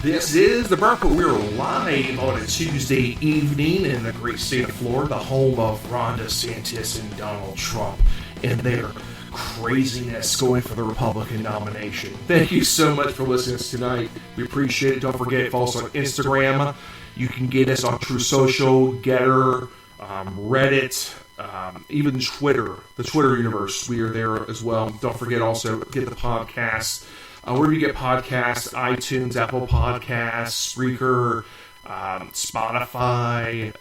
This is The Burp. We're live on a Tuesday evening in the great state of Florida, the home of Ron DeSantis and Donald Trump and their craziness going for the Republican nomination. Thank you so much for listening to us tonight. We appreciate it. Don't forget, follow us on Instagram. You can get us on True Social, Getter, Reddit, even Twitter, the Twitter universe. We are there as well. Don't forget also, get the podcast. Where do you get podcasts? iTunes, Apple Podcasts, Spreaker, Spotify,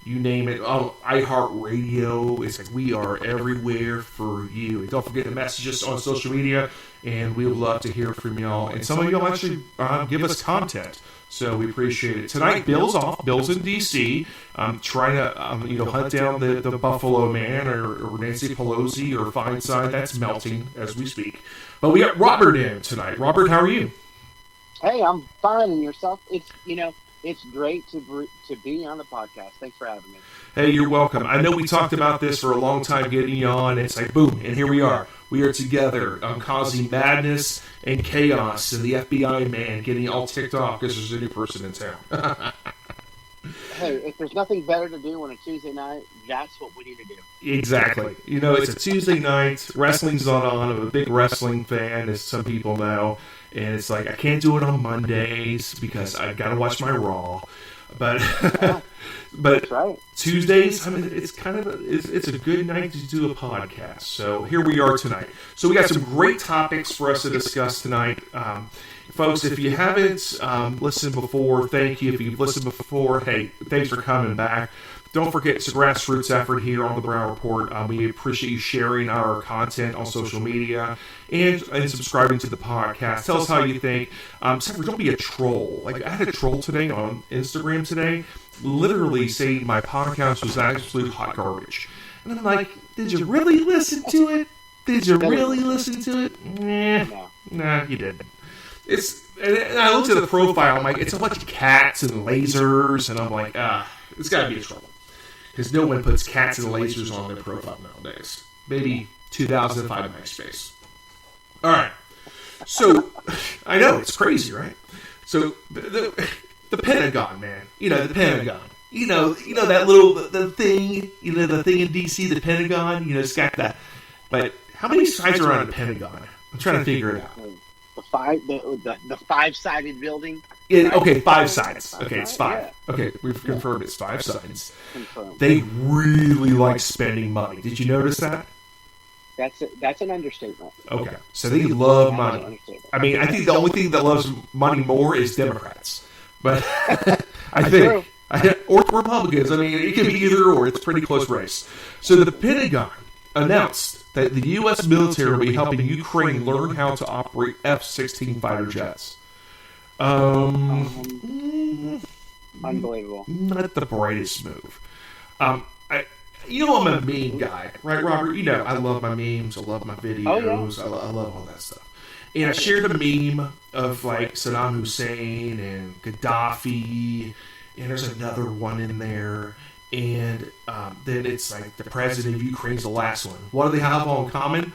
you name it. Oh, iHeartRadio. It's like we are everywhere for you. And don't forget to message us on social media, and we would love to hear from y'all. And some of y'all actually give us content, so we appreciate it. Tonight, Bill's off. Bill's in D.C. Trying to hunt down the Buffalo Man or Nancy Pelosi or Feinstein. That's melting as we speak. But we got Robert in tonight. Robert, how are you? Hey, I'm fine. And yourself? It's great to be on the podcast. Thanks for having me. Hey, you're welcome. I know we talked about this for a long time, getting you on. It's like, boom, and here we are. We are together, causing madness and chaos, and the FBI man getting all ticked off because there's a new person in town. Hey, if there's nothing better to do on a Tuesday night, that's what we need to do. Exactly. It's a Tuesday night. Wrestling's not on. I'm a big wrestling fan, as some people know. And it's like, I can't do it on Mondays because I've got to watch my Raw. But but right. Tuesdays, it's kind of it's a good night to do a podcast. So here we are tonight. So we got some great topics for us to discuss tonight. Folks, if you haven't listened before, thank you. If you've listened before, hey, thanks for coming back. Don't forget, it's a grassroots effort here on the Brow Report. We appreciate you sharing our content on social media and subscribing to the podcast. Tell us how you think. Don't be a troll. Like, I had a troll today on Instagram today, literally saying my podcast was absolute hot garbage. And I'm like, did you really listen to it? Did you really listen to it? Nah, you didn't. And I looked at the profile, I'm like, it's a bunch of cats and lasers, and I'm like, it's got to be a trouble. Because no one puts cats and lasers on their profile nowadays. Maybe 2005 MySpace. All right. So, I know, it's crazy, right? So, the Pentagon, man. The Pentagon. That little, the thing, the thing in D.C., the Pentagon, it's got that. But how many sides are on the Pentagon? I'm trying to figure it out. The five-sided building. Okay, 5 sides. Okay, it's 5. Yeah. Okay, we've confirmed it's 5 sides. Confirmed. They really like spending money. Did you notice that? That's an understatement. Okay, so they love money. I think the only thing that loves money more is Democrats. But I think, or Republicans. It can be either or. It's a pretty close race. So the Pentagon announced that the U.S. military will be helping Ukraine learn how to operate F-16 fighter jets. Unbelievable. Not the brightest move. I'm a meme guy, right, Robert? I love my memes. I love my videos. I love all that stuff. And I shared a meme of like Saddam Hussein and Gaddafi, and there's another one in there. And then it's like the president of Ukraine's the last one. What do they have all in common?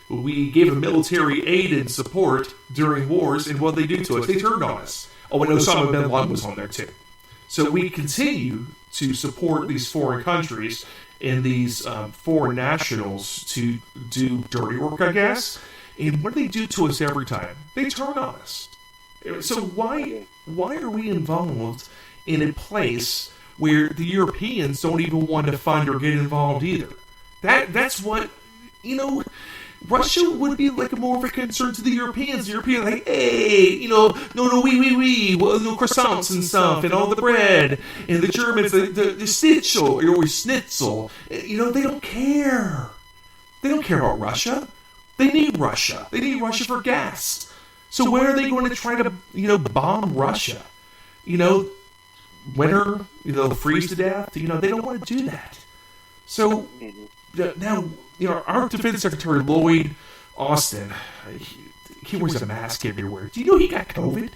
We gave them military aid and support during wars, and what did they do to us? They turned on us. Oh, and Osama bin Laden was on there too. So we continue to support these foreign countries and these foreign nationals to do dirty work, I guess. And what do they do to us every time? They turn on us. So why are we involved in a place where the Europeans don't even want to fund or get involved either? That's what, Russia would be like more of a concern to the Europeans. The Europeans are like, hey, no, croissants and stuff, and all the bread. And the Germans, the schnitzel, they don't care. They don't care about Russia. They need Russia. They need Russia for gas. So when are they going to try to, bomb Russia? Winter, they'll freeze to death. They don't want to do that. So now, our Defense Secretary Lloyd Austin, he wears a mask everywhere. Do you know he got COVID?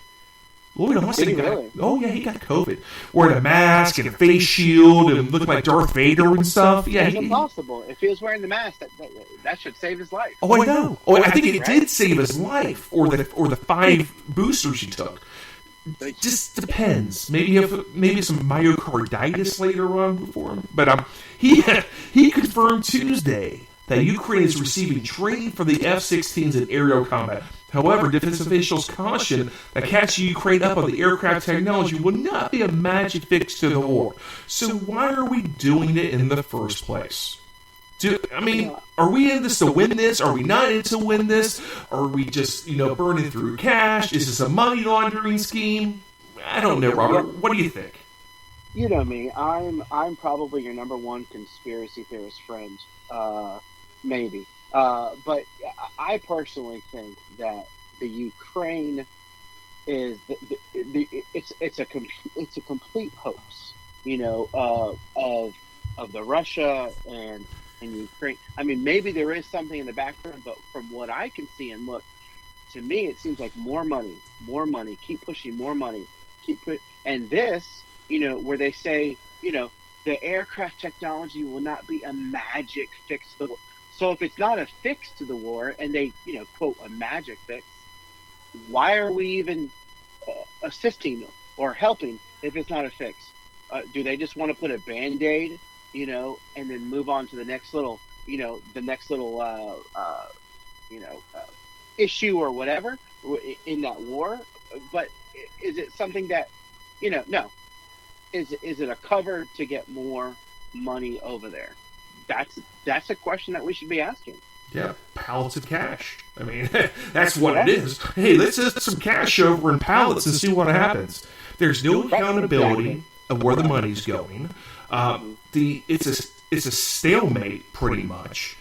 Lloyd Austin Did he really? Oh yeah, he got COVID. Wearing a mask and a face shield and looking like Darth Vader and stuff. Yeah, It's impossible. If he was wearing the mask, that should save his life. Oh, I know. Oh, I think it did save his life, or the 5 boosters he took. It just depends. Maybe some myocarditis later on for him. But he confirmed Tuesday that Ukraine is receiving training from the F-16s in aerial combat. However, defense officials caution that catching Ukraine up on the aircraft technology will not be a magic fix to the war. So why are we doing it in the first place? Are we in this to win this? Are we not in to win this? Are we just, burning through cash? Is this a money laundering scheme? I don't know, Robert. What do you think? You know me. I'm probably your number one conspiracy theorist friend. Maybe. But I personally think that the Ukraine is it's a complete hoax, of the Russia and Ukraine. I mean, maybe there is something in the background, but from what I can see and look, to me, it seems like more money, keep pushing more money, and this, where they say, the aircraft technology will not be a magic fix to the war. So if it's not a fix to the war, and they, quote, a magic fix, why are we even assisting or helping if it's not a fix? Do they just want to put a Band-Aid, and then move on to the next little, issue or whatever in that war? But is it something that, no. Is it a cover to get more money over there? That's a question that we should be asking. Yeah, pallets of cash. I mean, that's what it is. Hey, let's put some cash over in pallets and see what happens. There's no accountability of where the money's going. It's a stalemate, pretty much.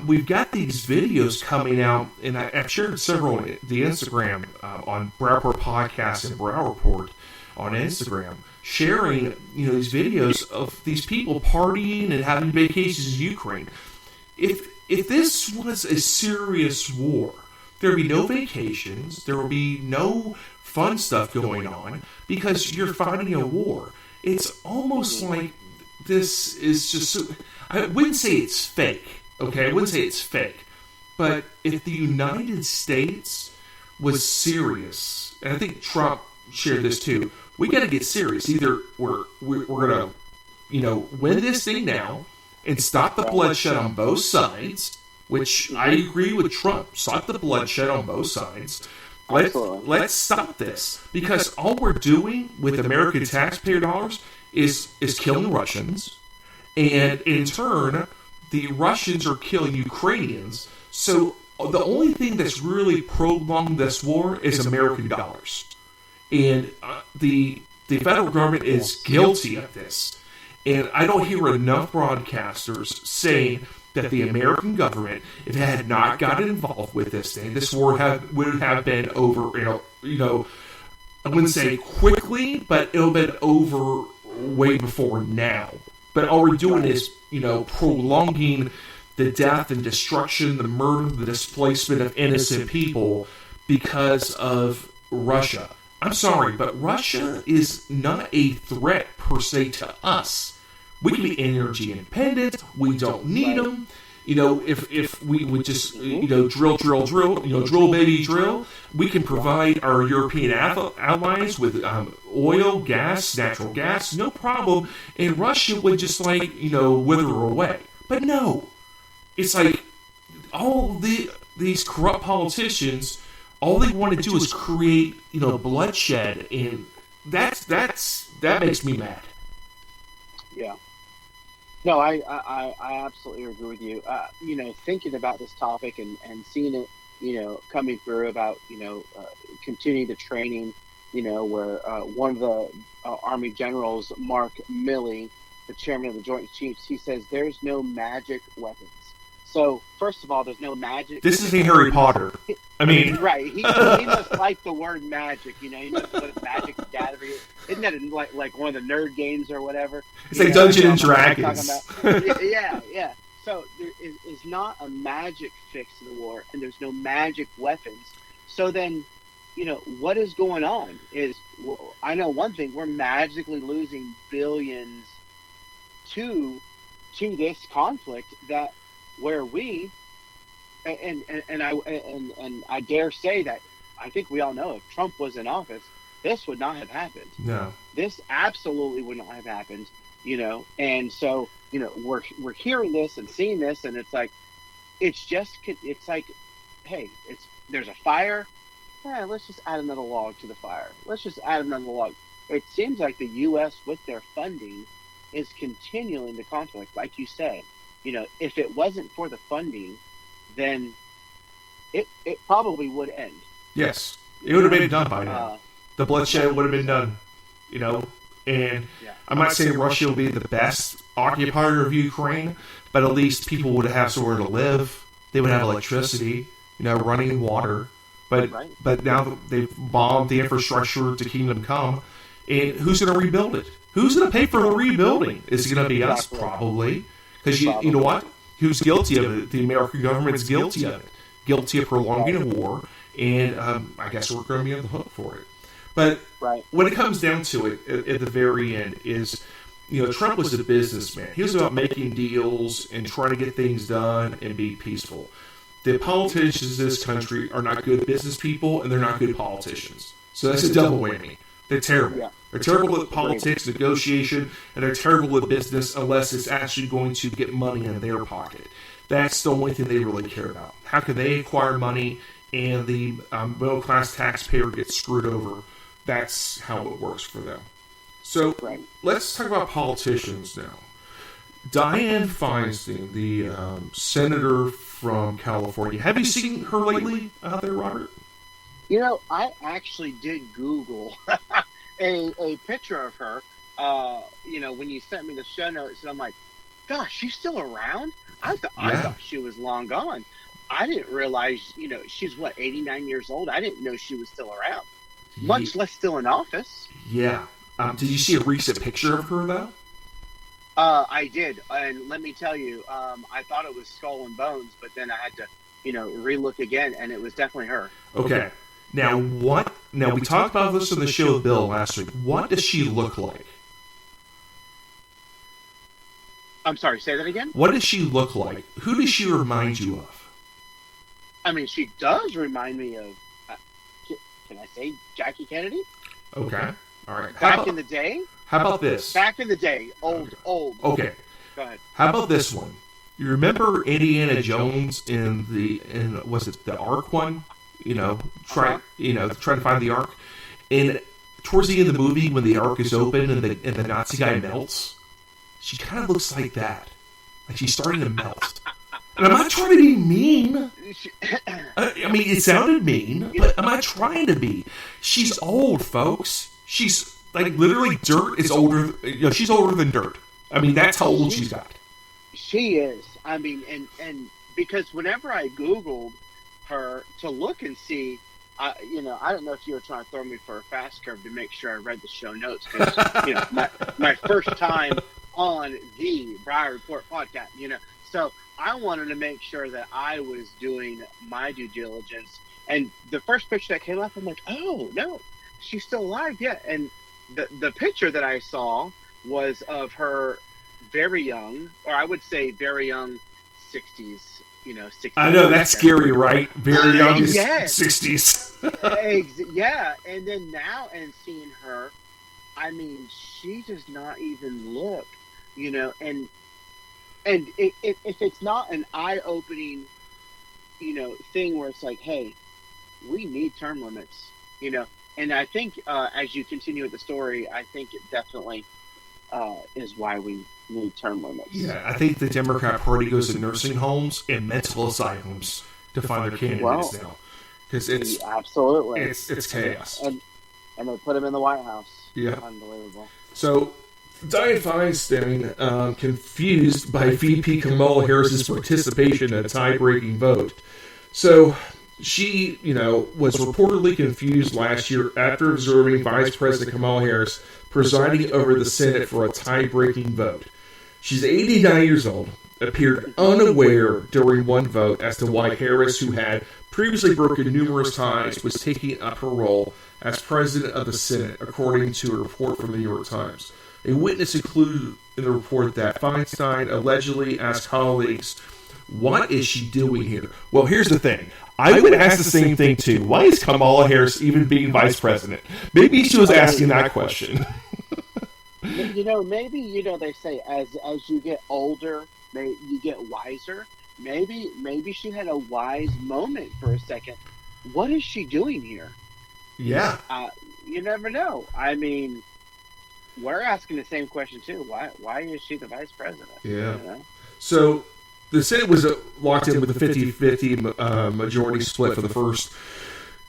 We've got these videos coming out, and I've shared several on the Instagram on Brow Report Podcast and Brow Report on Instagram, sharing these videos of these people partying and having vacations in Ukraine. If this was a serious war, there would be no vacations, there would be no fun stuff going on, because you're fighting a war. It's almost like this is just... I wouldn't say it's fake, okay? I wouldn't say it's fake. But if the United States was serious, and I think Trump shared this too, we got to get serious. Either we're going to, win this thing now and stop the bloodshed on both sides, which I agree with Trump. Stop the bloodshed on both sides. Let's stop this, because all we're doing with American taxpayer dollars is killing Russians, and in turn, the Russians are killing Ukrainians. So the only thing that's really prolonged this war is American dollars. And the federal government is guilty of this. And I don't hear enough broadcasters saying that the American government, if it had not gotten involved with this thing, this war would have been over, I wouldn't say quickly, but it would have been over way before now. But all we're doing is, prolonging the death and destruction, the murder, the displacement of innocent people because of Russia. I'm sorry, but Russia is not a threat per se to us. We can be energy independent. We don't need them. If we would just, drill, baby, drill, we can provide our European allies with oil, gas, natural gas, no problem. And Russia would just wither away. But no, it's like all these corrupt politicians, all they want to do is create, bloodshed, and that makes me mad. Yeah. No, I absolutely agree with you. Thinking about this topic and seeing it, coming through about, continuing the training, where one of the Army generals, Mark Milley, the chairman of the Joint Chiefs, he says there's no magic weapons. So, first of all, there's no magic. This is a Harry Potter. Right. He must like the word magic. He must put Magic the Gathering. Isn't that like one of the nerd games or whatever? It's like Dungeons and Dragons. Yeah. So there is not a magic fix to the war, and there's no magic weapons. So then, what is going on is, I know one thing, we're magically losing billions to this conflict, that where we, and I dare say that I think we all know, if Trump was in office, this would not have happened. No. This absolutely would not have happened, and so, we're hearing this and seeing this, and it's like, it's like, hey, there's a fire. Yeah, let's just add another log to the fire. Let's just add another log. It seems like the U.S. with their funding is continuing the conflict. Like you said, if it wasn't for the funding, then it probably would end. Yes, it would have been done by now. The bloodshed would have been done, and I'm not saying Russia will be the best occupier of Ukraine, but at least people would have somewhere to live. They would have electricity, running water. But now they've bombed the infrastructure to Kingdom Come, and who's going to rebuild it? Who's going to pay for the rebuilding? Is it going to be us? Probably. Because you know what? Who's guilty of it? The American government's guilty of it. Guilty of prolonging a war, and I guess we're going to be on the hook for it. But when it comes down to it, at the very end, is Trump was a businessman. He was about making deals and trying to get things done and be peaceful. The politicians in this country are not good business people, and they're not good politicians. So that's a double whammy. They're terrible. Yeah. They're terrible at politics, negotiation, and they're terrible at business unless it's actually going to get money in their pocket. That's the only thing they really care about. How can they acquire money and the middle-class taxpayer gets screwed over? That's how it works for them. So let's talk about politicians now. Dianne Feinstein, the senator from California. Have you seen her lately out there, Robert? I actually did Google a picture of her, when you sent me the show notes, and I'm like, gosh, she's still around? I thought she was long gone. I didn't realize, she's 89 years old? I didn't know she was still around, much less still in office. Yeah. Did you see a recent picture of her, though? I did, and let me tell you, I thought it was Skull and Bones, but then I had to, relook again, and it was definitely her. Okay. Now, we talked about this on the show with Bill last week. What does she look like? I'm sorry, say that again? What does she look like? Who does she remind you of? I mean, she does remind me of, can I say Jackie Kennedy? Okay. All right. Back in the day? How about this? Back in the day. Old. Okay. Go ahead. How about this one? You remember Indiana Jones in was it the Ark one? Trying to find the Ark. And towards the end of the movie, when the Ark is open and the Nazi guy melts, she kind of looks like that. Like she's starting to melt. And I'm not trying to be mean. I mean, it sounded mean, but am I trying to be? She's old, folks. She's like literally dirt is older. She's older than dirt. I mean, that's how old she's got. She is. I mean, and because whenever I Googled her to look and see, I don't know if you were trying to throw me for a fast curve to make sure I read the show notes, because my first time on the Briar Report podcast, so I wanted to make sure that I was doing my due diligence. And the first picture that came up, I'm like, oh no, she's still alive, yeah. And the picture that I saw was of her very young, or I would say very young 60s, 60s. I know, that's scary, right? Very young 60s. Yeah, and then now, and seeing her, I mean, she does not even look, and if it's not an eye-opening, thing where it's like, hey, we need term limits, and I think as you continue with the story, I think it definitely is why we need term limits. Yeah, I think the Democrat Party goes to nursing homes and mental asylums to find their candidates now, because it's absolutely it's chaos, and they put them in the White House. Yeah, unbelievable. So Dianne Feinstein, confused by VP Kamala Harris's participation in a tie-breaking vote. So she, was reportedly confused last year after observing Vice President Kamala Harris presiding over the Senate for a tie-breaking vote. She's 89 years old, appeared unaware during one vote as to why Harris, who had previously broken numerous ties, was taking up her role as president of the Senate, according to a report from the New York Times. A witness included in the report that Feinstein allegedly asked colleagues, "What is she doing here?" Well, here's the thing. I would ask the same thing, too. Why is Kamala Harris even being vice president? Maybe she was asking that question. Maybe, they say as you get older, you get wiser. Maybe she had a wise moment for a second. What is she doing here? Yeah. You never know. I mean, we're asking the same question, too. Why is she the vice president? Yeah. So the Senate was locked in with a 50-50 majority split for the first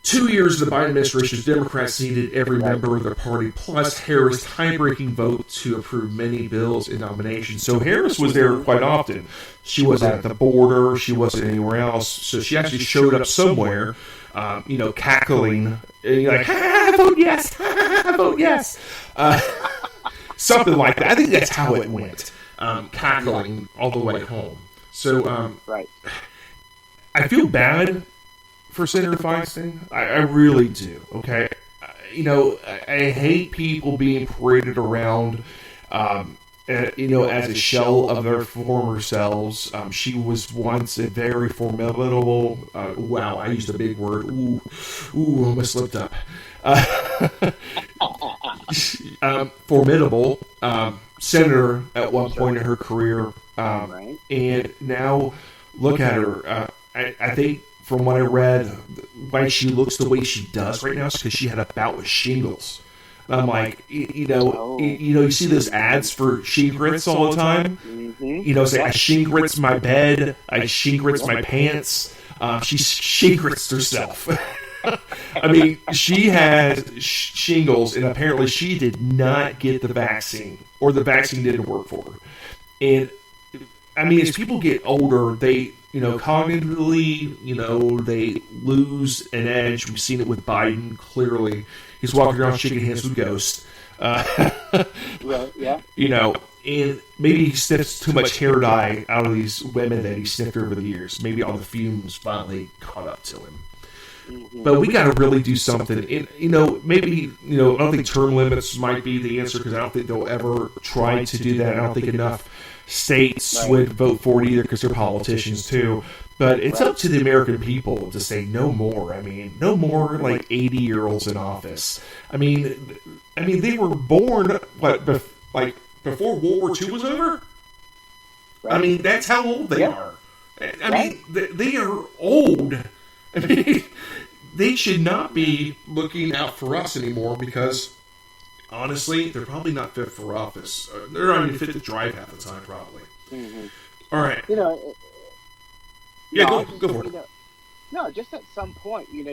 2 years of the Biden administration. Democrats needed every member of their party, plus Harris' tie-breaking vote to approve many bills and nominations. So Harris was there quite often. She wasn't at the border. She wasn't anywhere else. So she actually showed up somewhere, cackling, and like, vote yes, vote yes. Something like that. I think that's how it went, cackling all the way home. So right. I feel bad for Senator Feinstein. I really do. Okay, I hate people being paraded around, as a shell of their former selves. She was once a very formidable. Wow, I used a big word. Ooh, almost slipped up. Formidable senator at one point in her career, and now look at her. I think from what I read, why she looks the way she does right now is because she had a bout with shingles. And I'm like, you see those ads for shingrits all the time. Say I shingrits my bed, I shingrits my pants. She shingrits herself. I mean, she had shingles, and apparently she did not get the vaccine, or the vaccine didn't work for her. And I mean, as people get older, they, cognitively, they lose an edge. We've seen it with Biden, clearly. He's walking around shaking hands with ghosts. Well, yeah. And maybe he sniffs too much hair dye out of these women that he sniffed over the years. Maybe all the fumes finally caught up to him. Mm-hmm. But we got to really do something. And, maybe, I don't think term limits might be the answer, because I don't think they'll ever try to do that. I don't think enough states would vote for it either, because they're politicians too. But it's up to the American people to say no more. I mean, no more like 80-year-olds in office. I mean, they were born before World War II was over. Right. I mean, that's how old they are. I mean, they are old. I mean, they should not be looking out for us anymore, because honestly, they're probably not fit for office. They're not even fit to drive half the time, probably. Mm-hmm. All right. Go for it. Just at some point, you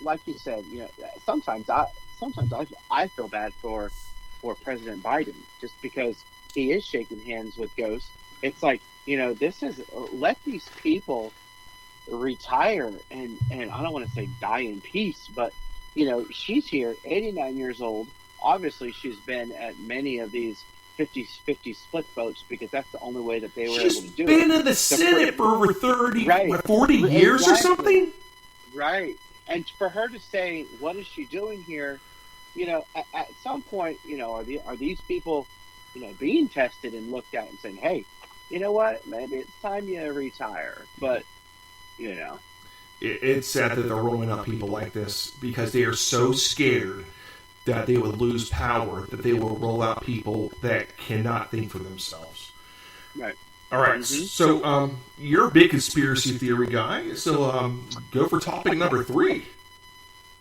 like you said, sometimes I feel bad for President Biden, just because he is shaking hands with ghosts. It's like, let these people retire and I don't want to say die in peace, but she's here, 89 years old. Obviously, she's been at many of these 50-50 split votes, because that's the only way that they were able to do it. She's been in the Senate for over 40 years or something? Right. And for her to say, what is she doing here? At some point, are these people, being tested and looked at and saying, hey, you know what? Maybe it's time you retire. But, It's sad that they're rolling up people like this, because they are so scared that they would lose power, that they will roll out people that cannot think for themselves. Right. All right. Mm-hmm. So you're a big conspiracy theory guy, so go for topic number 3.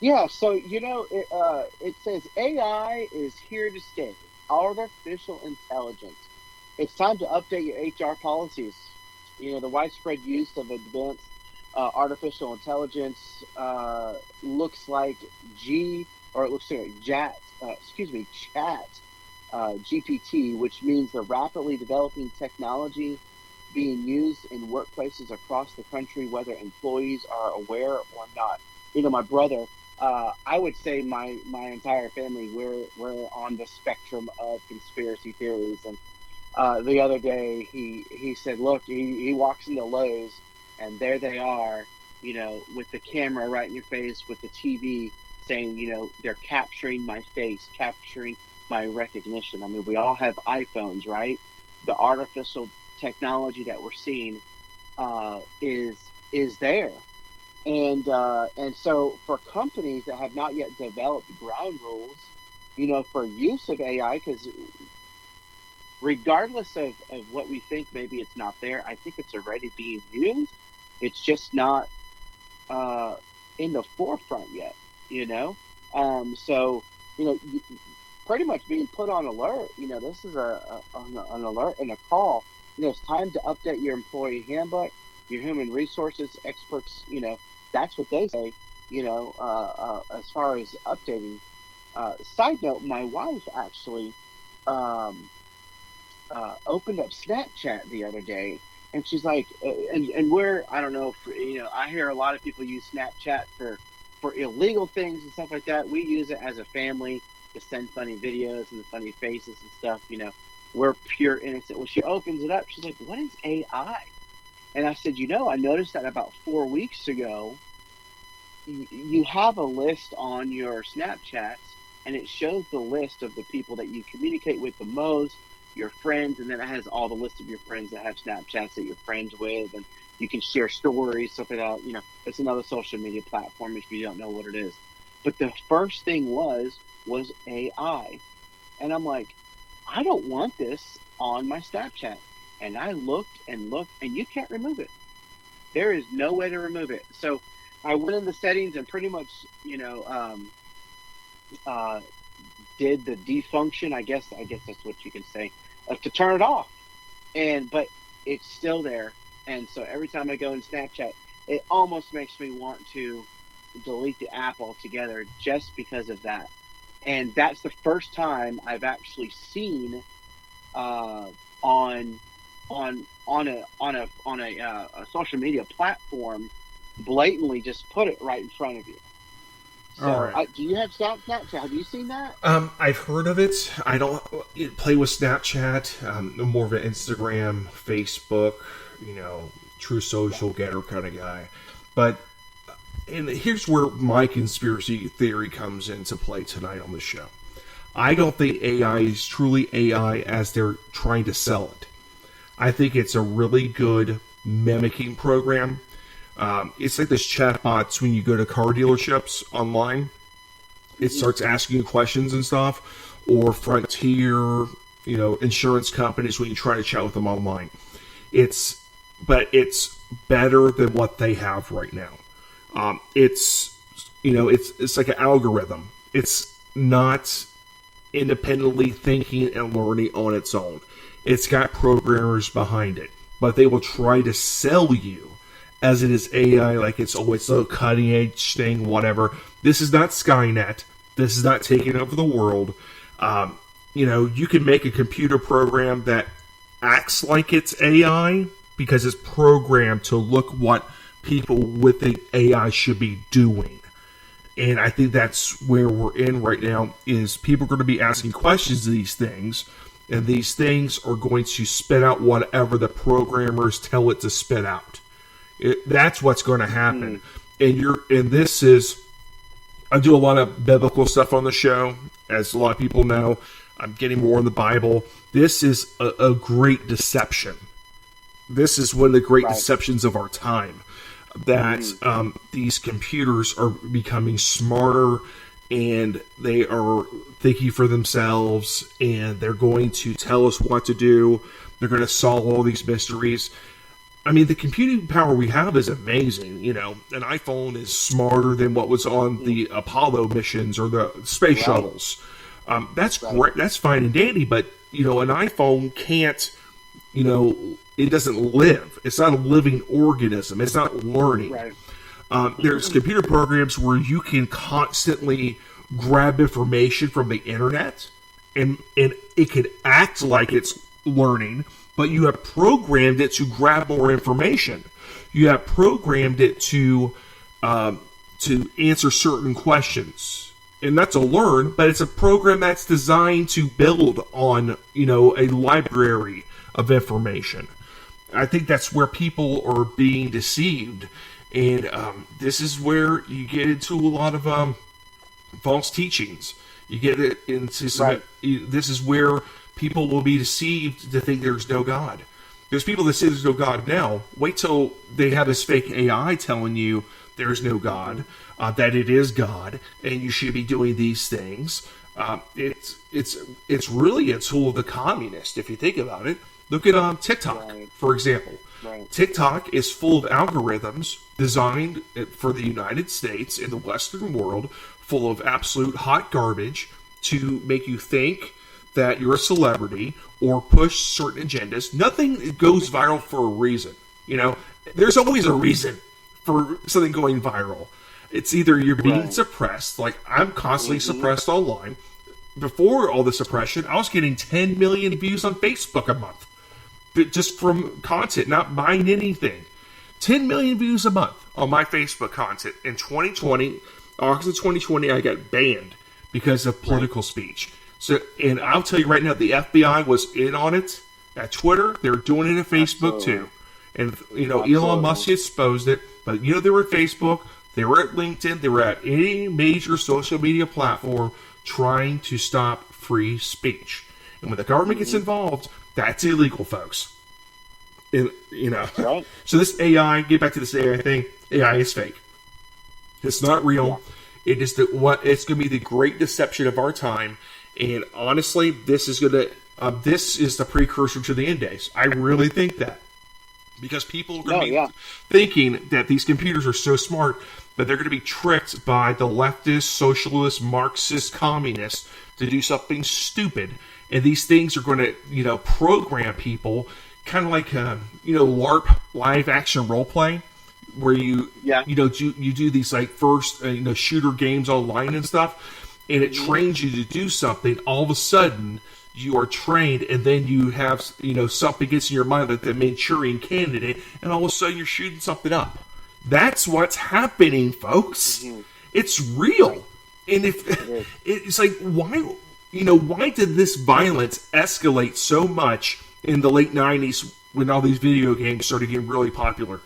Yeah, so, it says AI is here to stay. Artificial intelligence. It's time to update your HR policies. The widespread use of advanced artificial intelligence looks like Chat GPT, which means the rapidly developing technology being used in workplaces across the country, whether employees are aware or not. My brother, I would say my entire family, we're on the spectrum of conspiracy theories, and the other day he said, look, he walks into Lowe's and there they are, with the camera right in your face, with the TV saying, they're capturing my face, capturing my recognition. I mean, we all have iPhones, right? The artificial technology that we're seeing is there. And so for companies that have not yet developed ground rules, for use of AI, because regardless of what we think, maybe it's not there, I think it's already being used. It's just not in the forefront yet, So, pretty much being put on alert. This is an alert and a call. It's time to update your employee handbook, your human resources experts. That's what they say. As far as updating. Side note: my wife actually opened up Snapchat the other day, and she's like, and we're, I don't know, I hear a lot of people use Snapchat for illegal things and stuff like that. We use it as a family to send funny videos and the funny faces and stuff. We're pure innocent. When she opens it up, she's like, what is AI? And I said, I noticed that about 4 weeks ago, you have a list on your Snapchats, and it shows the list of the people that you communicate with the most, your friends, and then it has all the list of your friends that have Snapchats that you're friends with, and you can share stories, stuff like that. It's another social media platform if you don't know what it is. But the first thing was AI. And I'm like, I don't want this on my Snapchat. And I looked, and you can't remove it. There is no way to remove it. So I went in the settings and pretty much, did the defunction, I guess that's what you can say, to turn it off. But it's still there. And so every time I go in Snapchat, it almost makes me want to delete the app altogether just because of that. And that's the first time I've actually seen on a social media platform blatantly just put it right in front of you. So, all right. Do you have Snapchat? Have you seen that? I've heard of it. I don't play with Snapchat. I'm more of an Instagram, Facebook, True Social Getter kind of guy. But and here's where my conspiracy theory comes into play tonight on the show. I don't think AI is truly AI as they're trying to sell it. I think it's a really good mimicking program. It's like this chatbots when you go to car dealerships online. It starts asking you questions and stuff, or Frontier, insurance companies when you try to chat with them online. It's better than what they have right now. It's like an algorithm. It's not independently thinking and learning on its own. It's got programmers behind it, but they will try to sell you as it is AI, like it's always a cutting edge thing, whatever. This is not Skynet. This is not taking over the world. You can make a computer program that acts like it's AI because it's programmed to look what people with the AI should be doing. And I think that's where we're in right now, is people are going to be asking questions of these things, and these things are going to spit out whatever the programmers tell it to spit out. That's what's going to happen. And this is, I do a lot of biblical stuff on the show, as a lot of people know. I'm getting more in the Bible. This is a great deception. This is one of the great deceptions of our time. That these computers are becoming smarter, and they are thinking for themselves, and they're going to tell us what to do. They're going to solve all these mysteries. I mean, the computing power we have is amazing. An iPhone is smarter than what was on the Apollo missions or the space shuttles. That's great. That's fine and dandy, but, an iPhone can't, it doesn't live. It's not a living organism. It's not learning. Right. There's computer programs where you can constantly grab information from the internet, and it could act like it's learning, but you have programmed it to grab more information. You have programmed it to answer certain questions. and not to learn, but it's a program that's designed to build on, a library of information. I think that's where people are being deceived, and this is where you get into a lot of false teachings. You get it into some. Right. This is where people will be deceived to think there's no God. There's people that say there's no God now. Wait till they have this fake AI telling you there's no God, that it is God, and you should be doing these things. It's really a tool of the communist, if you think about it. Look at TikTok, Right. for example. Right. TikTok is full of algorithms designed for the United States and the Western world, full of absolute hot garbage to make you think that you're a celebrity or push certain agendas. Nothing goes viral for a reason. There's always a reason for something going viral. It's either you're being suppressed, like I'm constantly suppressed online. Before all the suppression, I was getting 10 million views on Facebook a month. Just from content, not buying anything. 10 million views a month on my Facebook content. In 2020, August of 2020, I got banned because of political speech. So, and I'll tell you right now, the FBI was in on it at Twitter. They're doing it at Facebook too. And, Elon Musk exposed it. But, they were at Facebook. They were at LinkedIn. They were at any major social media platform trying to stop free speech. And when the government gets involved, that's illegal, folks. And, Right. So this AI, get back to this AI thing, AI is fake. It's not real. It is it's going to be the great deception of our time. And honestly, this is the precursor to the end days. I really think that. Because people are going to be thinking that these computers are so smart, but they're going to be tricked by the leftist, socialist, Marxist, communists to do something stupid. And these things are going to, program people, kind of like, LARP, live action role play, where you do these like first, shooter games online and stuff, and it trains you to do something. All of a sudden, you are trained, and then you have, something gets in your mind like the Manchurian Candidate, and all of a sudden you're shooting something up. That's what's happening, folks. It's real. And it's like, why did this violence escalate so much in the late 90s when all these video games started getting really popular?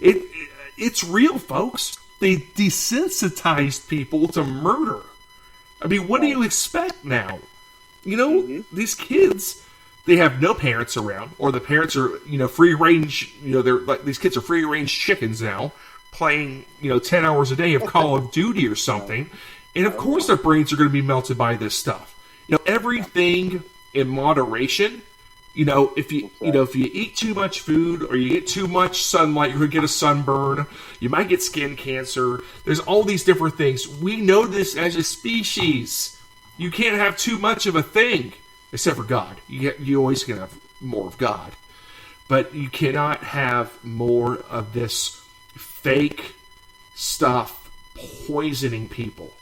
It's real, folks. They desensitized people to murder. I mean, what do you expect now? These kids, they have no parents around, or the parents are, free range, they're like, these kids are free range chickens now, playing, 10 hours a day of Call of Duty or something. And of course their brains are going to be melted by this stuff. Everything in moderation. If you eat too much food or you get too much sunlight, you're going to get a sunburn. You might get skin cancer. There's all these different things. We know this as a species. You can't have too much of a thing, except for God. You always can have more of God. But you cannot have more of this fake stuff poisoning people.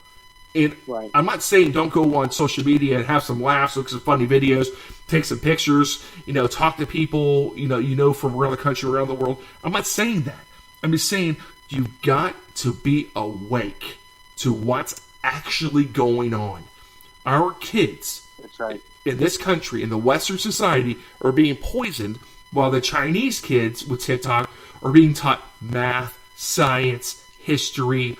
And I'm not saying don't go on social media and have some laughs, look at some funny videos, take some pictures, talk to people, from around the country, around the world. I'm not saying that. I'm just saying you've got to be awake to what's actually going on. Our kids in this country, in the Western society, are being poisoned, while the Chinese kids with TikTok are being taught math, science, history,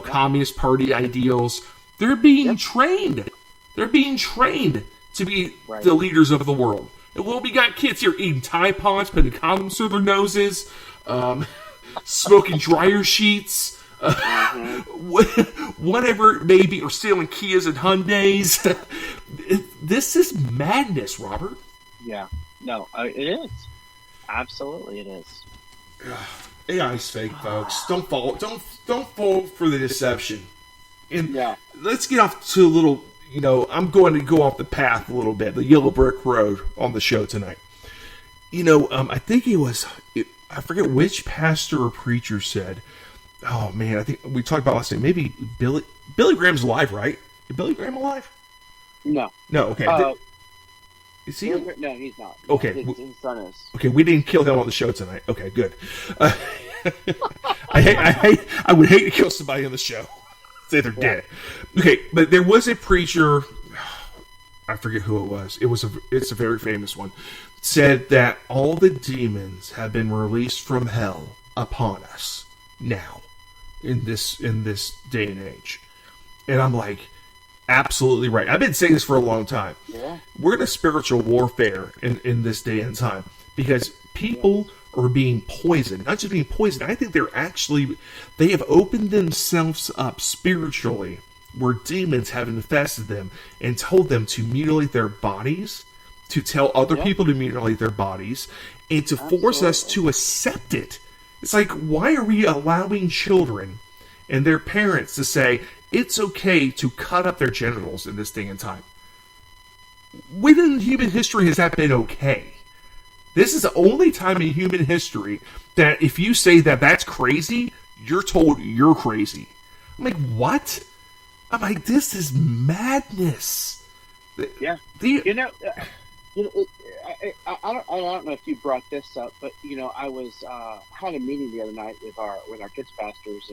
Communist Party ideals. They're being trained. They're being trained to be the leaders of the world. And we got kids here eating Tide Pods, putting condoms through their noses, smoking dryer sheets, whatever it may be, or stealing Kias and Hyundais. This is madness, Robert. Yeah. No, it is. Absolutely, it is. AI's fake, folks. Don't fall for the deception. And let's get off to a little. I'm going to go off the path a little bit, the yellow brick road on the show tonight. I think I forget which pastor or preacher said. Oh man, I think we talked about last night. Maybe Billy Graham's alive, right? Is Billy Graham alive? No. No. Okay. Is he? No, he's not. Okay. His son is. Okay, we didn't kill him on the show tonight. Okay, good. I would hate to kill somebody on the show. Say they're dead. Okay, but there was a preacher, I forget who it was. It's a very famous one. Said that all the demons have been released from hell upon us now in this day and age. And I'm like, absolutely right. I've been saying this for a long time. Yeah. We're in a spiritual warfare in this day and time because people are being poisoned. Not just being poisoned. I think they have opened themselves up spiritually where demons have infested them and told them to mutilate their bodies, to tell other people to mutilate their bodies, and to force us to accept it. It's like, why are we allowing children and their parents to say it's okay to cut up their genitals in this day and time? When in human history has that been okay? This is the only time in human history that if you say that that's crazy, you're told you're crazy. I'm like, what? I'm like, this is madness. Yeah. I don't know if you brought this up, but I was had a meeting the other night with our kids pastors,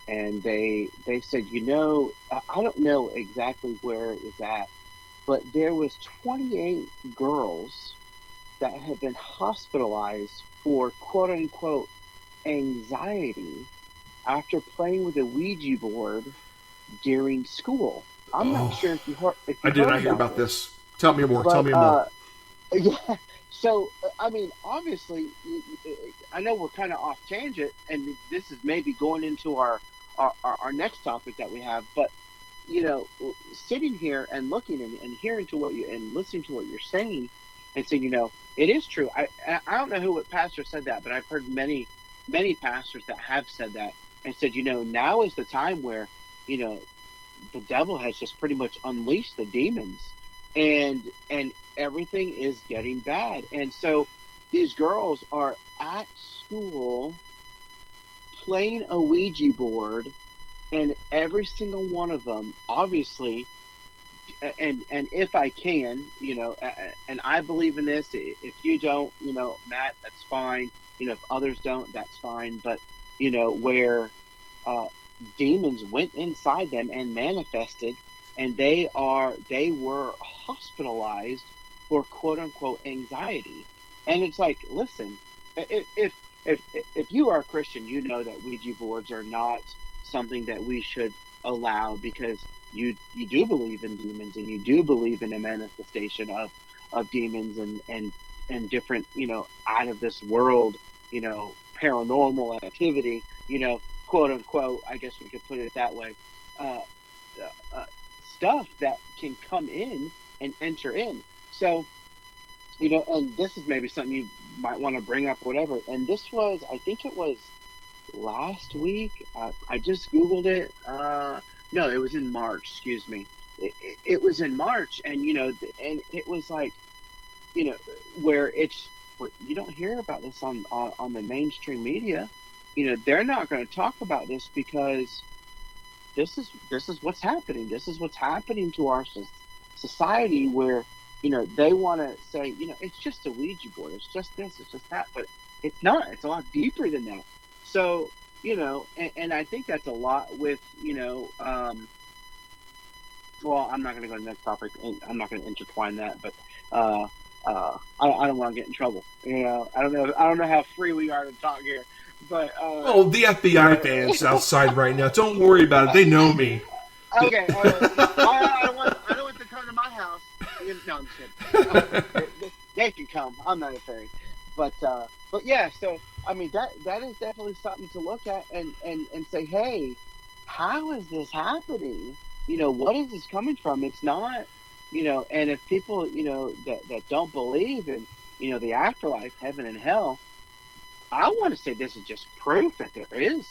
and they said, I don't know exactly where it was at, but there was 28 girls that had been hospitalized for quote unquote anxiety after playing with a Ouija board during school. I'm not sure if you heard. I did not hear about this. Tell me more. Tell me more. Yeah. So, I mean, obviously, I know we're kind of off tangent, and this is maybe going into our next topic that we have. But sitting here and looking and hearing to what and listening to what you're saying, and saying, it is true. I don't know what pastor said that, but I've heard many pastors that have said that and said, now is the time where the devil has just pretty much unleashed the demons, and everything is getting bad. And so these girls are at school playing a Ouija board, and every single one of them, obviously, and if I can, and I believe in this. If you don't, Matt, that's fine. If others don't, that's fine. But where demons went inside them and manifested, and they were hospitalized for quote unquote anxiety. And it's like, listen, if you are a Christian, you know that Ouija boards are not something that we should allow, because you do believe in demons, and you do believe in a manifestation of demons and different, out of this world, paranormal activity, quote unquote, I guess we could put it that way, stuff that can come in and enter in. So, and this is maybe something you might want to bring up, whatever. And this was, I think it was last week. I just Googled it. No, it was in March. Excuse me. It was in March, and and it was like, where you don't hear about this on the mainstream media. They're not going to talk about this because this is what's happening. This is what's happening to our society, where they want to say, it's just a Ouija board, it's just this, it's just that, but it's not. It's a lot deeper than that. So and I think that's a lot with well, I'm not going to go to the next topic, and I'm not going to intertwine that, but I don't want to get in trouble. I don't know how free we are to talk here. But the FBI fans outside right now, don't worry about it. They know me. Okay, I don't want to come to my house. No, I'm kidding. They can come. I'm not afraid. But yeah. So I mean, that is definitely something to look at and say, hey, how is this happening? What is this coming from? It's not, and if people, that don't believe in, the afterlife, heaven and hell, I want to say this is just proof that there is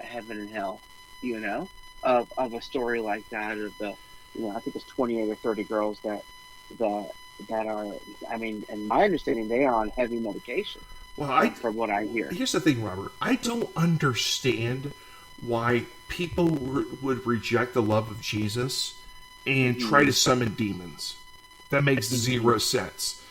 a heaven and hell, of a story like that, of the, I think it's 28 or 30 girls that are, I mean, in my understanding, they are on heavy medication. Well, from what I hear. Here's the thing, Robert. I don't understand why people would reject the love of Jesus and try to summon demons. That makes zero sense.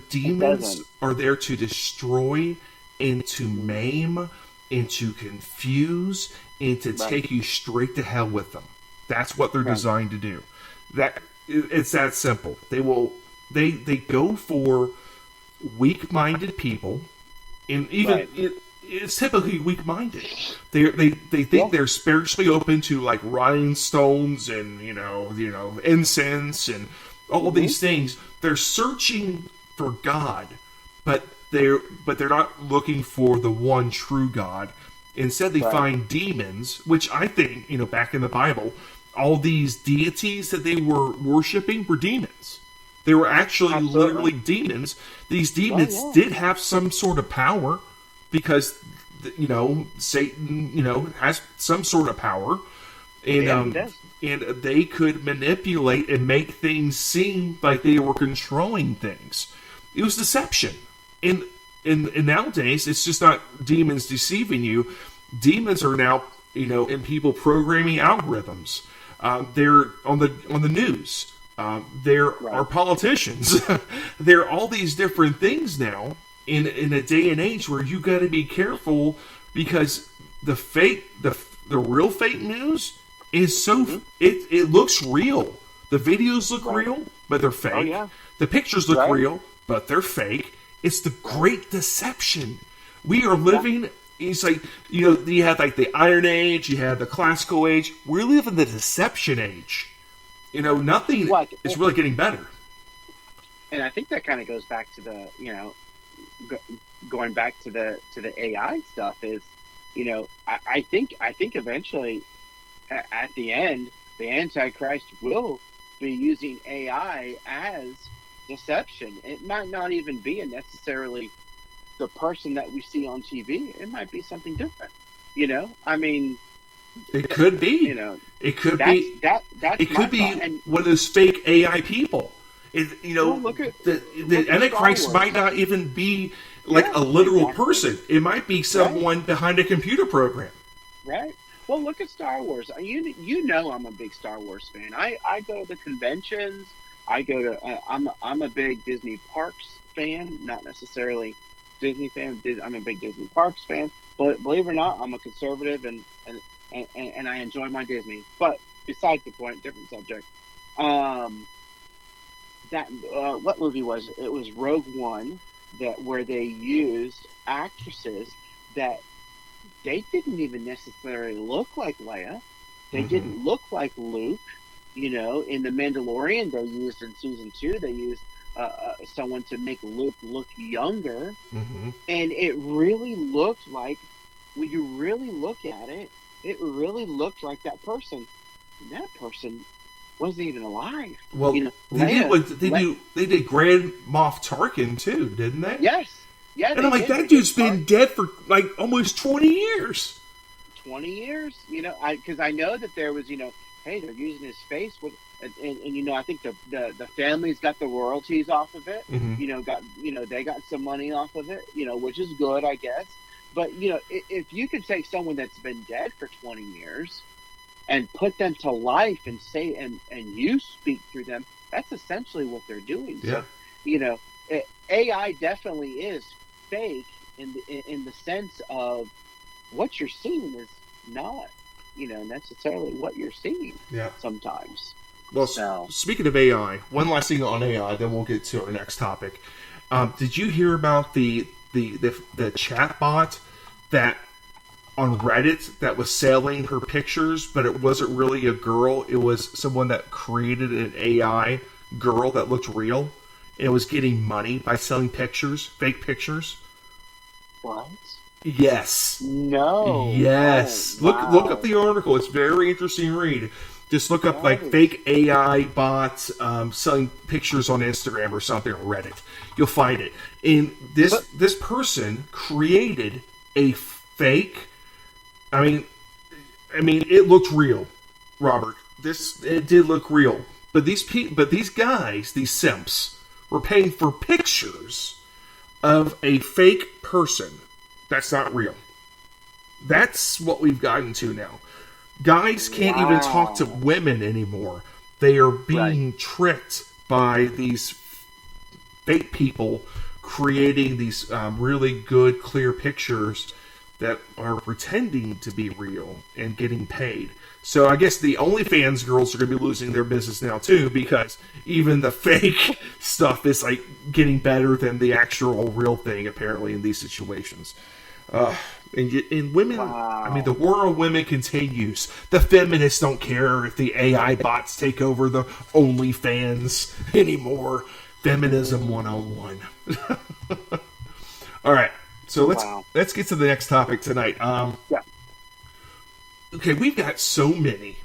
Demons are there to destroy and to maim and to confuse and to take you straight to hell with them. That's what they're designed to do. It's that simple. They go for weak-minded people, and even it's typically weak-minded. They think they're spiritually open to like rhinestones and incense and all of these things. They're searching for God, but they're not looking for the one true God. Instead, they find demons, which I think, back in the Bible, all these deities that they were worshiping were demons. They were actually literally demons. These demons did have some sort of power because, Satan, has some sort of power. And, and they could manipulate and make things seem like they were controlling things. It was deception. And nowadays, it's just not demons deceiving you. Demons are now, in people programming algorithms. They're on the news. There are politicians. There are all these different things now in a day and age where you got to be careful because the real fake news is so it looks real. The videos look real, but they're fake. Oh, yeah. The pictures look real, but they're fake. It's the great deception. We are living. It's like you had like the Iron Age, you had the Classical Age. We live in the deception age. Nothing is really getting better. And I think that kind of goes back to the going back to the AI stuff. Is I think eventually at the end the Antichrist will be using AI as deception. It might not even be necessarily the person that we see on TV. It might be something different. I mean, it could be. It could be. It could be one of those fake AI people. The Antichrist might not even be like a literal person. It might be someone behind a computer program. Right. Well, look at Star Wars. I'm a big Star Wars fan. I go to the conventions. I go to. I'm a big Disney Parks fan, not necessarily Disney fan. I'm a big Disney Parks fan. But believe it or not, I'm a conservative and I enjoy my Disney. But besides the point, different subject. What movie was it? It was Rogue One, where they used actresses that they didn't even necessarily look like Leia. They didn't look like Luke. In The Mandalorian, they used in season 2, they used someone to make Luke look younger, and it really looked like, when you really look at it, it really looked like that person. And that person wasn't even alive. Well, they did Grand Moff Tarkin too, didn't they? Yes. Yeah. And I'm like, that dude's been dead for like almost 20 years. 20 years? Because I know that there was, hey, they're using his face with. And I think the family's got the royalties off of it. They got some money off of it. Which is good, I guess. But if you could take someone that's been dead for 20 years and put them to life and say and you speak through them, that's essentially what they're doing. Yeah. So AI definitely is fake in the sense of what you're seeing is not necessarily what you're seeing. Yeah. Sometimes. Well, speaking of AI, one last thing on AI, then we'll get to our next topic. Did you hear about the chat bot that on Reddit that was selling her pictures, but it wasn't really a girl? It was someone that created an AI girl that looked real, and it was getting money by selling pictures, fake pictures. What? Yes. No. Yes. Oh, wow. Look up the article. It's very interesting read. Just look up like fake AI bots selling pictures on Instagram or something, or Reddit. You'll find it. And this person created a fake. I mean, it looked real, Robert. It did look real. But these guys, these simps, were paying for pictures of a fake person that's not real. That's what we've gotten to now. Guys can't even talk to women anymore. They are being tricked by these fake people creating these really good, clear pictures that are pretending to be real and getting paid. So I guess the OnlyFans girls are going to be losing their business now too, because even the fake stuff is like getting better than the actual real thing apparently in these situations. And women, Wow. I mean, the war on women continues. The feminists don't care if the AI bots take over the OnlyFans anymore. Feminism 101. All right, so let's get to the next topic tonight. Yeah. Okay, we've got so many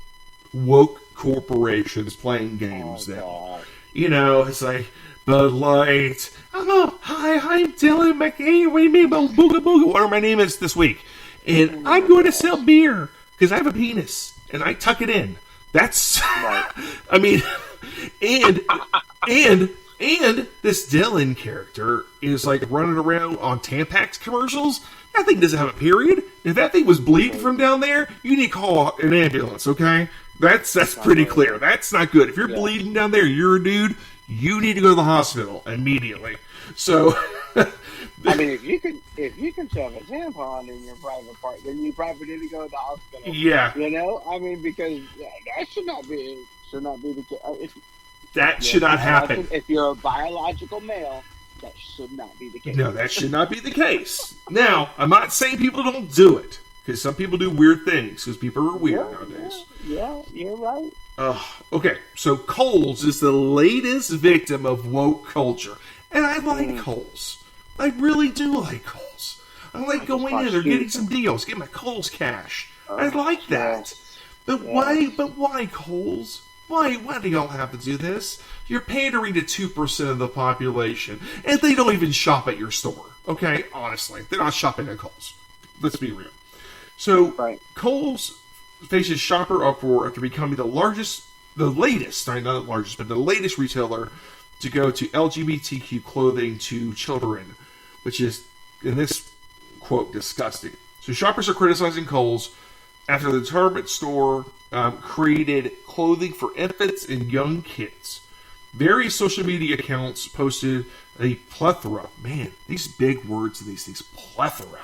woke corporations playing games now. God. You know, it's like Bud Light. Oh, hi, I'm Dylan McKay. What do you mean about Booga Booga? Whatever my name is this week. And I'm going to sell beer because I have a penis and I tuck it in. That's, Right. I mean, and this Dylan character is like running around on Tampax commercials. That thing doesn't have a period. If that thing was bleeding from down there, you need to call an ambulance, okay? That's pretty clear. That's not good. If you're bleeding down there, you're a dude, you need to go to the hospital immediately. So I mean, if you can shove a tampon in your private part, then you probably need to go to the hospital. Yeah. You know, I mean, because that should not be the case. That should not happen. If you're a biological male, that should not be the case. No, that should not be the case. Now, I'm not saying people don't do it, because some people do weird things, because people are weird nowadays. Yeah, you're right. Okay, so Kohl's is the latest victim of woke culture. And I like Kohl's. I really do like Kohl's. I like going in there, getting some deals, getting my Kohl's cash. I like that. But why Kohl's? Why do y'all have to do this? You're pandering to 2% of the population, and they don't even shop at your store. Okay, honestly, they're not shopping at Kohl's. Let's be real. So Kohl's faces shopper uproar after becoming the latest retailer to go to LGBTQ clothing to children, which is, in this quote, disgusting. So shoppers are criticizing Kohl's after the department store created clothing for infants and young kids. Various social media accounts posted a plethora, man, these big words in these things, plethora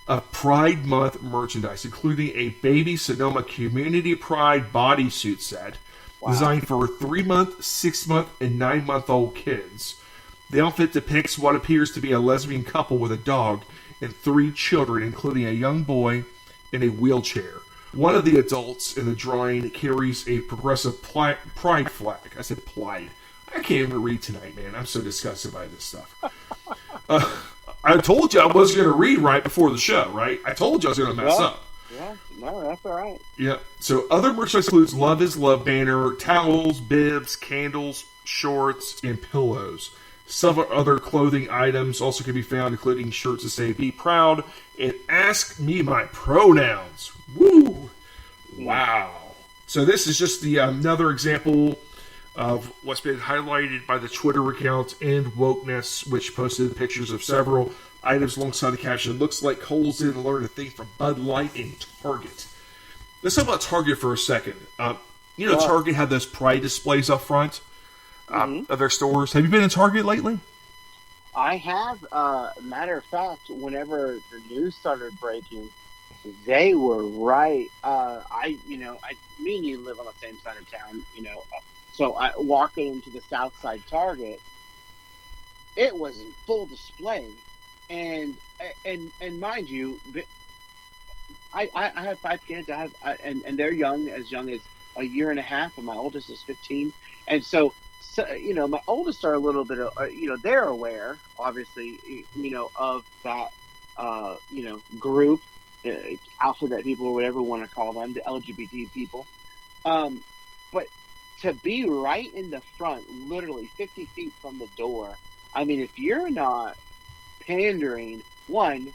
of Pride Month merchandise, including a baby Sonoma Community Pride bodysuit set designed for 3-month, 6-month, and 9-month-old kids. The outfit depicts what appears to be a lesbian couple with a dog and 3 children, including a young boy in a wheelchair. One of the adults in the drawing carries a progressive pride flag. I said Pride. I can't even read tonight, man. I'm so disgusted by this stuff. I told you I wasn't going to read right before the show, right? I told you I was going to mess up. Yeah, no, that's all right. Yeah. So other merchandise includes Love is Love banner, towels, bibs, candles, shorts, and pillows. Several other clothing items also can be found, including shirts that say "Be Proud" and "Ask Me My Pronouns." Woo! Wow. So this is just another example of what's been highlighted by the Twitter account and Wokeness, which posted pictures of several items alongside the caption. Looks like Kohl's didn't learn a thing from Bud Light and Target. Let's talk about Target for a second. Target had those pride displays up front of their stores. Have you been in Target lately? I have. Matter of fact, whenever the news started breaking, they were right. Me and you live on the same side of town, so I walking into the South Side Target, it was in full display, and mind you, I have 5 kids. And they're young as a year and a half, and my oldest is 15, and so my oldest are a little bit, they're aware, obviously, of that, group, alphabet people or whatever we want to call them, the LGBT people. But to be right in the front, literally 50 feet from the door, I mean, if you're not pandering, one,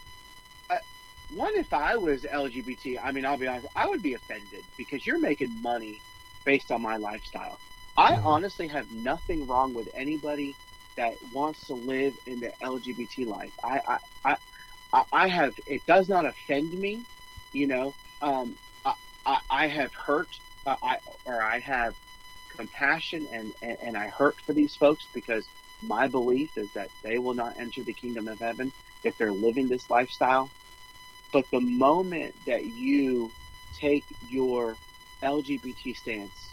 if I was LGBT, I mean, I'll be honest, I would be offended because you're making money based on my lifestyle. I honestly have nothing wrong with anybody that wants to live in the LGBT life. I have, it does not offend me, I have hurt, I have compassion and I hurt for these folks because my belief is that they will not enter the kingdom of heaven if they're living this lifestyle. But the moment that you take your LGBT stance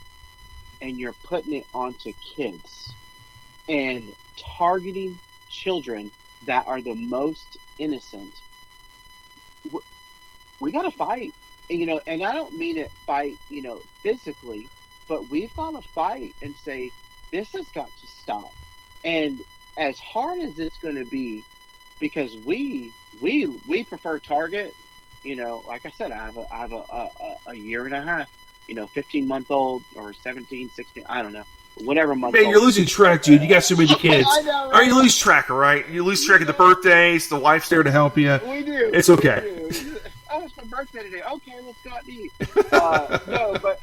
and you're putting it onto kids and targeting children that are the most innocent, we got to fight. And I don't mean it fight, physically, but we've got to fight and say, this has got to stop. And as hard as it's going to be, because we prefer Target, like I said, I have a year and a half, 15-month-old or 17, 16, I don't know, whatever month. Man, you're losing track, dude. You got so many kids. I know, right? Or you lose track, all right? You lose track of the birthdays. The wife's there to help you. We do. It's okay. Oh, it's my birthday today. Okay, let's go out and eat. No, but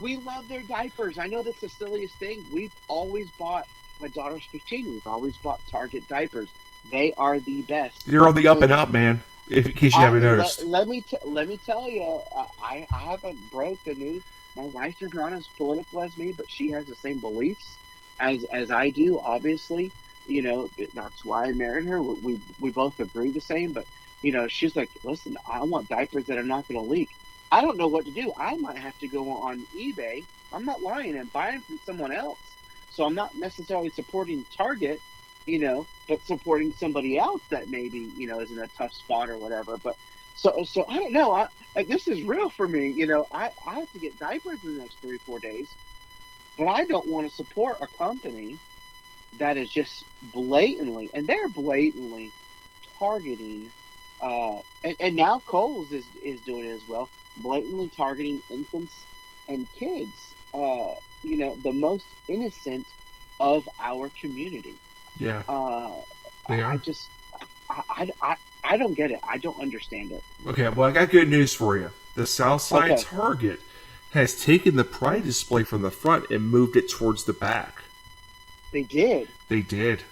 we love their diapers. I know that's the silliest thing. We've always bought, my daughter's 15, we've always bought Target diapers. They are the best. You're on the up and up, man, in case you haven't noticed. Let me tell you, I haven't broke the news. My wife is not as political as me, but she has the same beliefs as I do, obviously. That's why I married her. We both agree the same, but she's like, listen, I want diapers that are not going to leak. I don't know what to do. I might have to go on eBay. I'm not lying, and buy them from someone else. So I'm not necessarily supporting Target, but supporting somebody else that maybe, is in a tough spot or whatever. But so I don't know. This is real for me. I have to get diapers in the next 3-4 days, but I don't want to support a company that is just blatantly, and they're blatantly targeting, and now Kohl's is doing it as well, blatantly targeting infants and kids, the most innocent of our community. Yeah. They are. I don't get it. I don't understand it. Okay, well, I got good news for you. The Southside Target has taken the Pride display from the front and moved it towards the back. They did? They did.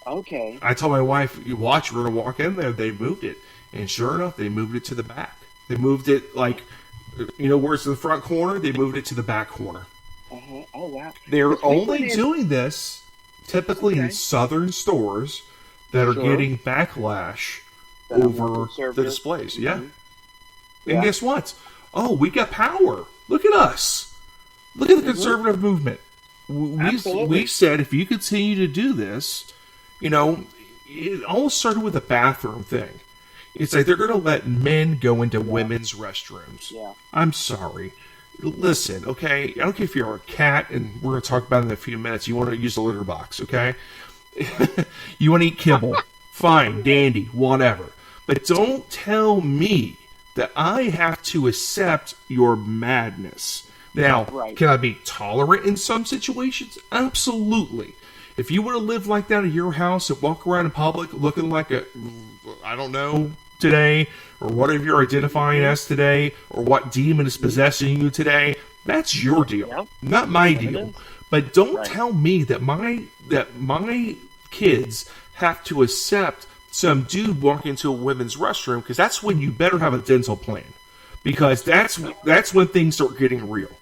Okay. I told my wife, you watch, we're going to walk in there. They moved it. And sure enough, they moved it to the back. They moved it, where it's in the front corner, they moved it to the back corner. Uh-huh. Oh, wow. They're only doing this typically in southern stores that are getting backlash over the displays. Yeah. Mm-hmm. And guess what? Oh, we got power. Look at us. Look at the conservative movement. We said if you continue to do this, it almost started with a bathroom thing. It's like they're going to let men go into women's restrooms. Yeah. I'm sorry. Listen, okay? I don't care if you're a cat, and we're going to talk about it in a few minutes. You want to use a litter box, okay? You want to eat kibble. Fine, dandy, whatever. But don't tell me that I have to accept your madness. Now, Can I be tolerant in some situations? Absolutely. If you want to live like that at your house and walk around in public looking like I don't know, today, or whatever you're identifying as today, or what demon is possessing you today, that's your deal, not my deal. But don't tell me that my kids have to accept some dude walking into a women's restroom, because that's when you better have a dental plan, because that's when things start getting real.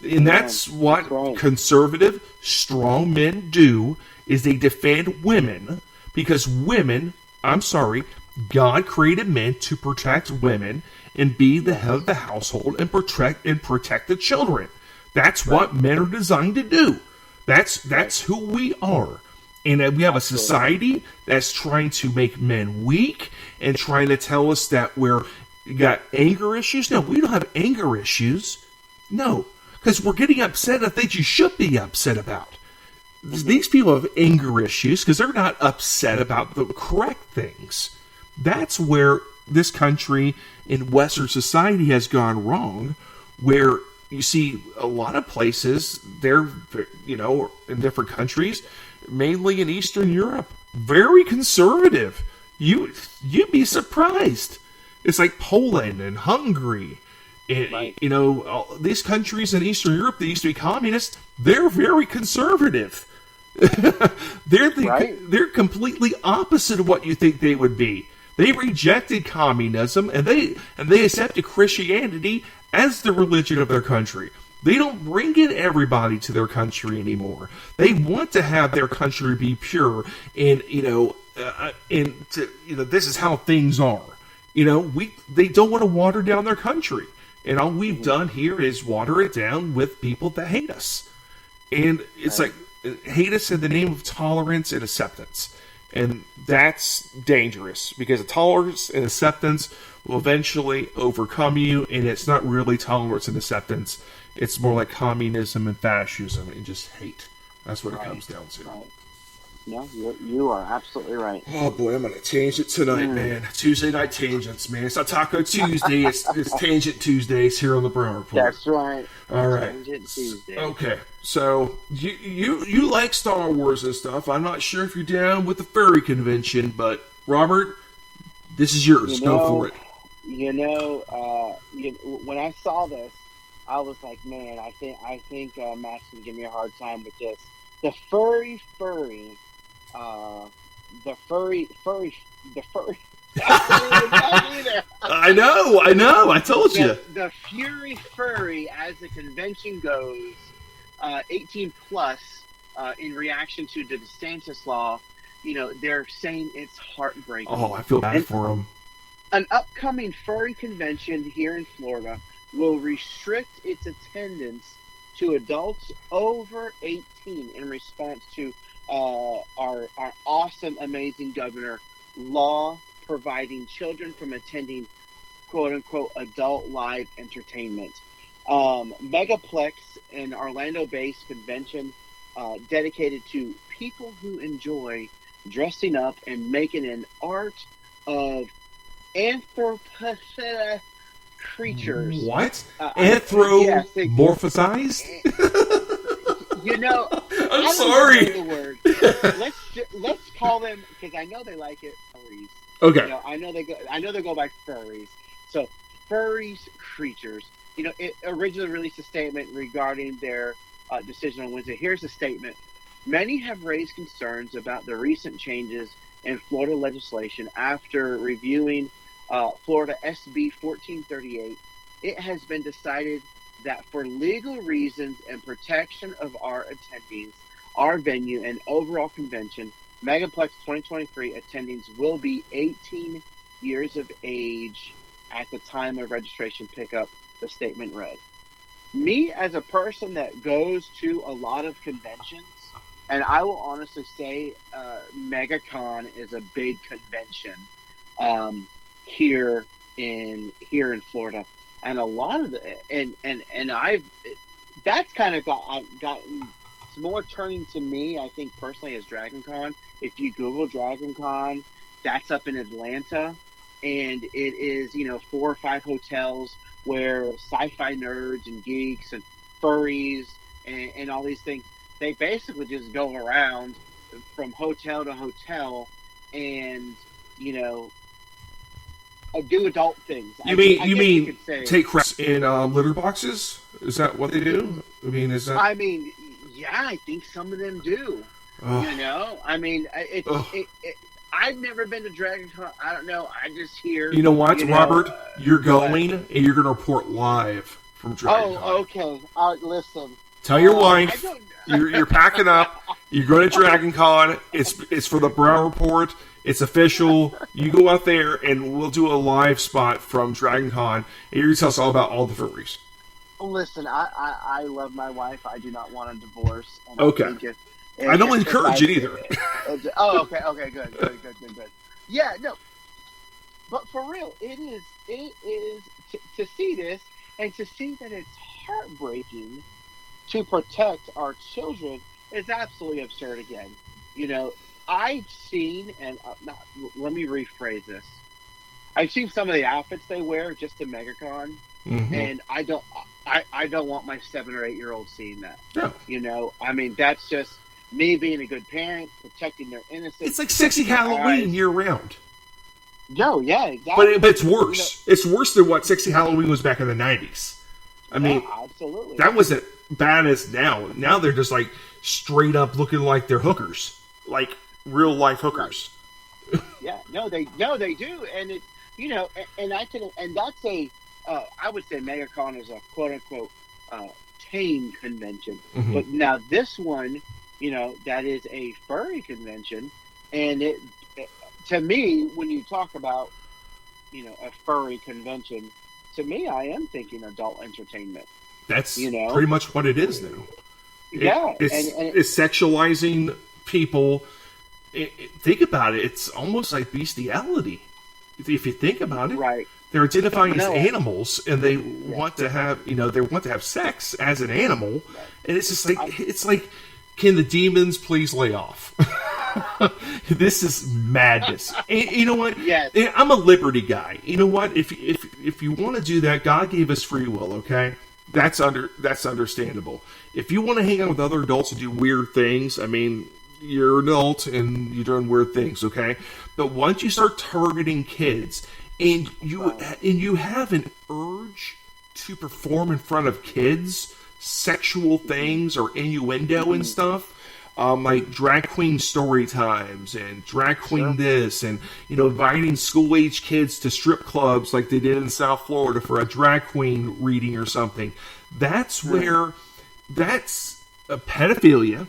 And that's what conservative, strong men do, is they defend women, because women, I'm sorry, God created men to protect women and be the head of the household and protect the children. That's what men are designed to do. That's who we are. And we have a society that's trying to make men weak and trying to tell us that we got anger issues. No, we don't have anger issues. No, because we're getting upset at things you should be upset about. These people have anger issues because they're not upset about the correct things. That's where this country in Western society has gone wrong, where you see a lot of places, they're, in different countries, mainly in Eastern Europe, very conservative. You'd be surprised. It's like Poland and Hungary. These countries in Eastern Europe that used to be communist, they're very conservative. They're completely opposite of what you think they would be. They rejected communism and they accepted Christianity as the religion of their country. They don't bring in everybody to their country anymore. They want to have their country be pure, and this is how things are. they don't want to water down their country. And all we've done here is water it down with people that hate us. And it's like, hate us in the name of tolerance and acceptance. And that's dangerous, because tolerance and acceptance will eventually overcome you, and it's not really tolerance and acceptance. It's more like communism and fascism and just hate. That's what it comes down to. Right. No, you are absolutely right. Oh boy, I'm gonna change it tonight, man. Tuesday night tangents, man. It's not Taco Tuesday. It's Tangent Tuesdays here on the Brown Report. That's right. All right. Tangent Tuesday. Okay, so you like Star Wars and stuff. I'm not sure if you're down with the furry convention, but Robert, this is yours. Go for it. When I saw this, I was like, man, I think Matt's gonna give me a hard time with this. The furry. I know. I told you. The Fury Furry, as the convention goes, 18 plus, in reaction to the DeSantis law, they're saying it's heartbreaking. Oh, I feel bad for them. An upcoming furry convention here in Florida will restrict its attendance to adults over 18 in response to our awesome, amazing governor law providing children from attending quote-unquote adult live entertainment. Megaplex, an Orlando-based convention dedicated to people who enjoy dressing up and making an art of anthropomorphic creatures. What? Anthropomorphized? I'm sorry. The word. Let's call them, because I know they like it, furries. Okay. I know they go by furries. So furries creatures. It originally released a statement regarding their decision on Wednesday. Here's the statement. Many have raised concerns about the recent changes in Florida legislation after reviewing Florida SB 1438. It has been decided that for legal reasons and protection of our attendees, our venue, and overall convention, Megaplex 2023 attendees will be 18 years of age at the time of registration pickup, the statement read. Me, as a person that goes to a lot of conventions, and I will honestly say MegaCon is a big convention here in Florida. And a lot of that's kind of gotten more turning to me, I think, personally, as Dragon Con. If you Google Dragon Con, that's up in Atlanta, and it is 4 or 5 hotels where sci-fi nerds and geeks and furries and all these things, they basically just go around from hotel to hotel and do adult things. You mean take craps in litter boxes? Is that what they do? Yeah, I think some of them do. I've never been to Dragon Con. I don't know. I just hear. You know what, Robert? You're going and you're going to report live from Dragon Con. Oh, okay. Listen. Tell your wife you're packing up. You're going to Dragon Con. It's for the Brown Report. It's official. You go out there and we'll do a live spot from Dragon Con, and you're going to tell us all about all the furries. Listen, I love my wife. I do not want a divorce. Okay. I don't encourage it either. Okay, good. Yeah, no. But for real, it is to see this and to see that it's heartbreaking to protect our children is absolutely absurd again. I've seen, and let me rephrase this. I've seen some of the outfits they wear just to MegaCon, and I don't want my 7 or 8 year old seeing that. No. That's just me being a good parent, protecting their innocence. It's like sexy Halloween year round. No, yeah, exactly. But it's worse. It's worse than what sexy Halloween was back in the 90s. Absolutely. That wasn't bad as now. Now they're just like straight up looking like they're hookers, like real life hookers. Right. Yeah, no, they do, and it, and that's a, I would say MegaCon is a quote unquote tame convention, but now this one, that is a furry convention, and it to me, when you talk about, a furry convention, to me, I am thinking adult entertainment. That's pretty much what it is now. It's sexualizing people. Think about it. It's almost like bestiality. If you think about it, right? They're identifying as animals, and they want to have, they want to have sex as an animal, and it's just like, can the demons please lay off? This is madness. And you know what? Yes. I'm a liberty guy. You know what? If you want to do that, God gave us free will. Okay, that's understandable. If you want to hang out with other adults and do weird things, I mean, you're an adult and you're doing weird things. Okay, but once you start targeting kids, and you have an urge to perform in front of kids, sexual things or innuendo and stuff, like drag queen story times and drag queen this, and inviting school age kids to strip clubs like they did in South Florida for a drag queen reading or something. That's a pedophilia.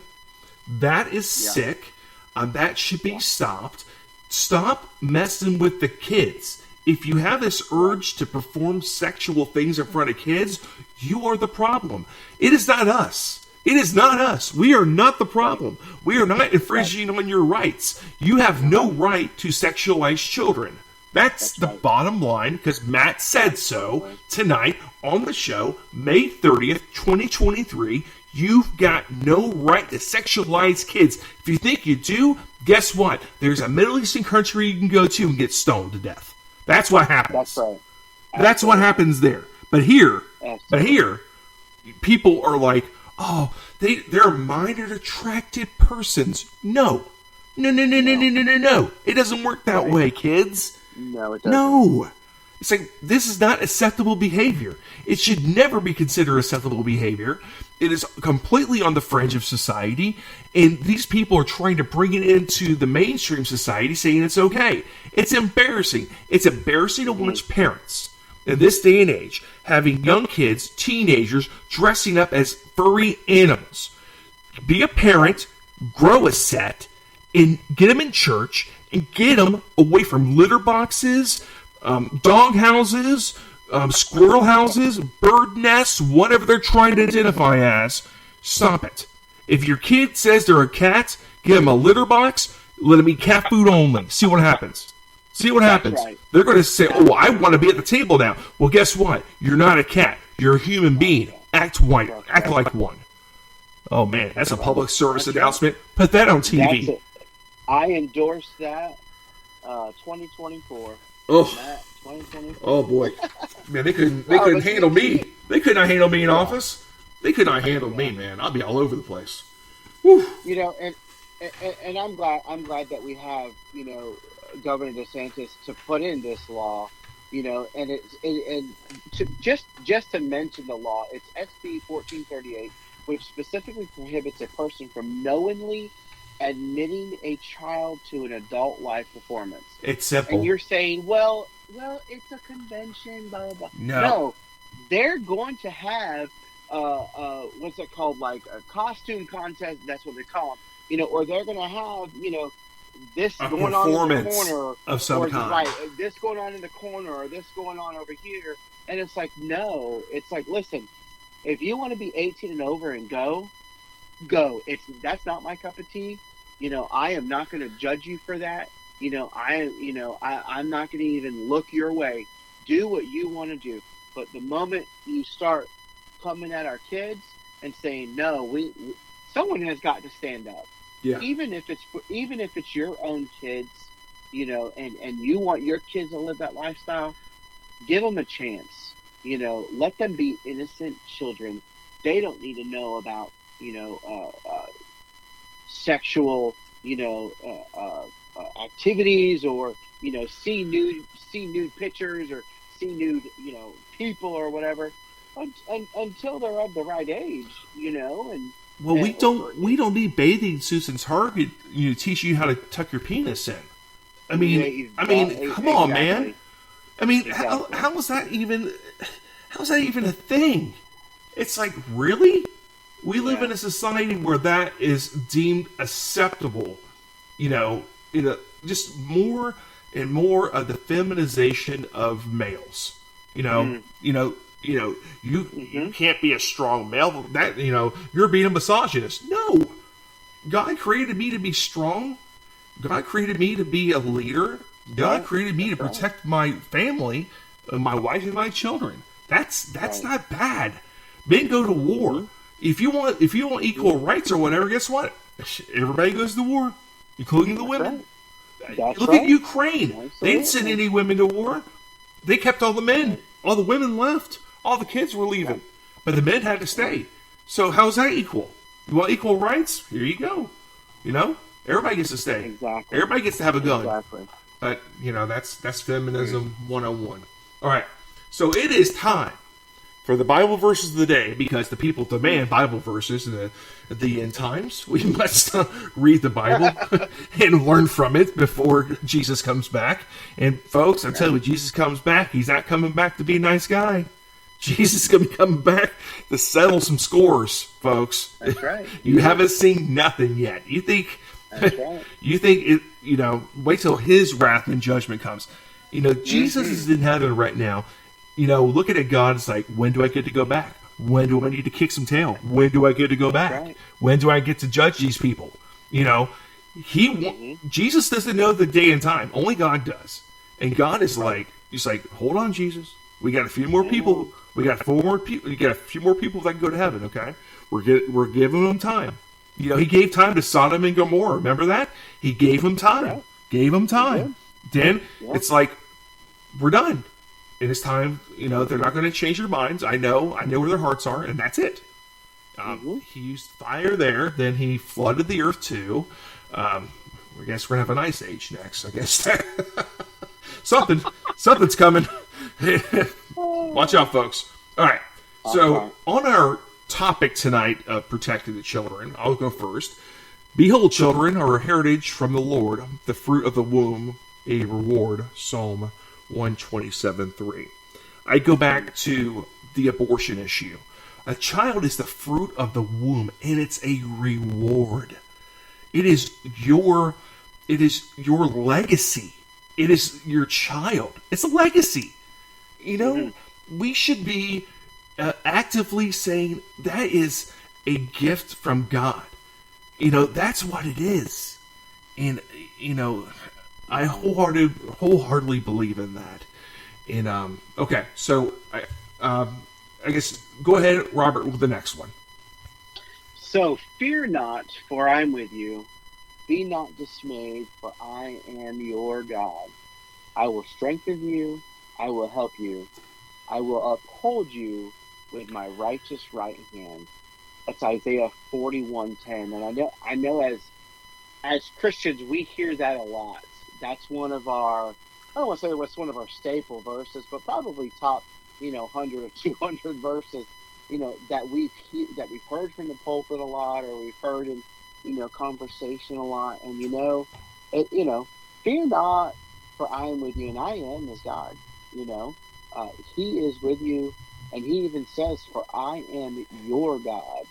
That is sick. That should be stopped. Stop messing with the kids. If you have this urge to perform sexual things in front of kids, you are the problem. It is not us. It is not us. We are not the problem. We are not infringing on your rights. You have no right to sexualize children. That's the bottom line, because Matt said so tonight on the show, May 30th, 2023. You've got no right to sexualize kids. If you think you do, guess what? There's a Middle Eastern country you can go to and get stoned to death. That's what happens. That's right. That's what happens there. But here, people are like, oh, they're minor attracted persons. No. It doesn't work that way, kids. No, it doesn't. No. It's like, this is not acceptable behavior. It should never be considered acceptable behavior. It is completely on the fringe of society, and these people are trying to bring it into the mainstream society, saying it's okay. It's embarrassing. It's embarrassing to watch parents in this day and age having young kids, teenagers, dressing up as furry animals. Be a parent, grow a set, and get them in church, and get them away from litter boxes, dog houses, squirrel houses, bird nests, whatever they're trying to identify as. Stop it. If your kid says they're a cat, give them a litter box, let them eat cat food only. See what happens. See what happens. Right. They're going to say, oh, I want to be at the table now. Well, guess what? You're not a cat. You're a human being. Act white. Act like one. Oh, man, that's a public service announcement. Put that on TV. I endorse that. 2024. Oh. Oh boy, man! They couldn't handle me. They could not handle me in office. They could not handle me, man. I'll be all over the place. Whew. And I'm glad that we have Governor DeSantis to put in this law. And just to mention the law, it's SB 1438, which specifically prohibits a person from knowingly admitting a child to an adult live performance. It's simple. And you're saying, well, it's a convention, blah, blah, blah. No, they're going to have, what's it called, like a costume contest, that's what they call them, or they're going to have, this a going on in the corner. Of some kind. Right, this going on in the corner, or this going on over here. And it's like, no, it's like, listen, if you want to be 18 and over and go. That's not my cup of tea. I am not going to judge you for that. I'm not going to even look your way. Do what you want to do. But the moment you start coming at our kids and saying no, someone has got to stand up. Yeah. Even if it's your own kids, and you want your kids to live that lifestyle, give them a chance. Let them be innocent children. They don't need to know about sexual, activities, or see nude pictures, or see nude, people or whatever, until they're of the right age, and. Well, we don't need bathing suits and Target, teach you how to tuck your penis in. I mean, come on, man. I mean, how is that even a thing? It's like, really? We live in a society where that is deemed acceptable, just more and more of the feminization of males. You can't be a strong male. That you're being a misogynist. No, God created me to be strong. God created me to be a leader. God created me to protect my family, my wife, and my children. That's not bad. Men go to war. If you want equal rights or whatever, guess what? Everybody goes to war, including the women. Look at Ukraine. Absolutely. They didn't send any women to war. They kept all the men. All the women left. All the kids were leaving. But the men had to stay. So how's that equal? You want equal rights? Here you go. Everybody gets to stay. Exactly. Everybody gets to have a gun. Exactly. But, that's feminism 101. All right. So it is time for the Bible verses of the day, because the people demand Bible verses at the end times. We must read the Bible and learn from it before Jesus comes back. And folks, I tell you, when Jesus comes back, he's not coming back to be a nice guy. Jesus is going to be coming back to settle some scores, folks. That's right. You haven't seen nothing yet. You think... That's right. You think it? Wait till his wrath and judgment comes. Jesus is in heaven right now. Looking at God, it's like, when do I get to go back? When do I need to kick some tail? When do I get to go back? Right. When do I get to judge these people? Jesus doesn't know the day and time. Only God does. And God is he's like, hold on, Jesus. We got a few more people. We got 4 more people. You got a few more people that can go to heaven. Okay, we're giving them time. He gave time to Sodom and Gomorrah. Remember that? He gave them time. Yeah. Gave them time. Then it's like, we're done. And it's time, they're not going to change their minds. I know where their hearts are, and that's it. He used fire there. Then he flooded the earth too. I guess we're going to have an ice age next. I guess something's coming. Watch out, folks. All right. So on our topic tonight of protecting the children, I'll go first. Behold, children are a heritage from the Lord, the fruit of the womb, a reward. Psalm 127:3. I go back to the abortion issue. A child is the fruit of the womb, and it's a reward. It is your legacy. It is your child. It's a legacy. We should be actively saying that is a gift from God. That's what it is. And, I wholeheartedly believe in that. And, okay, so I guess go ahead, Robert, with the next one. So fear not, for I am with you. Be not dismayed, for I am your God. I will strengthen you. I will help you. I will uphold you with my righteous right hand. That's Isaiah 41:10. And I know as Christians, we hear that a lot. That's one of our, I don't want to say it's one of our staple verses, but probably top, 100 or 200 verses, that we've heard from the pulpit a lot, or we've heard in, conversation a lot. And, fear not, for I am with you, and I am as God. He is with you, and he even says, for I am your God.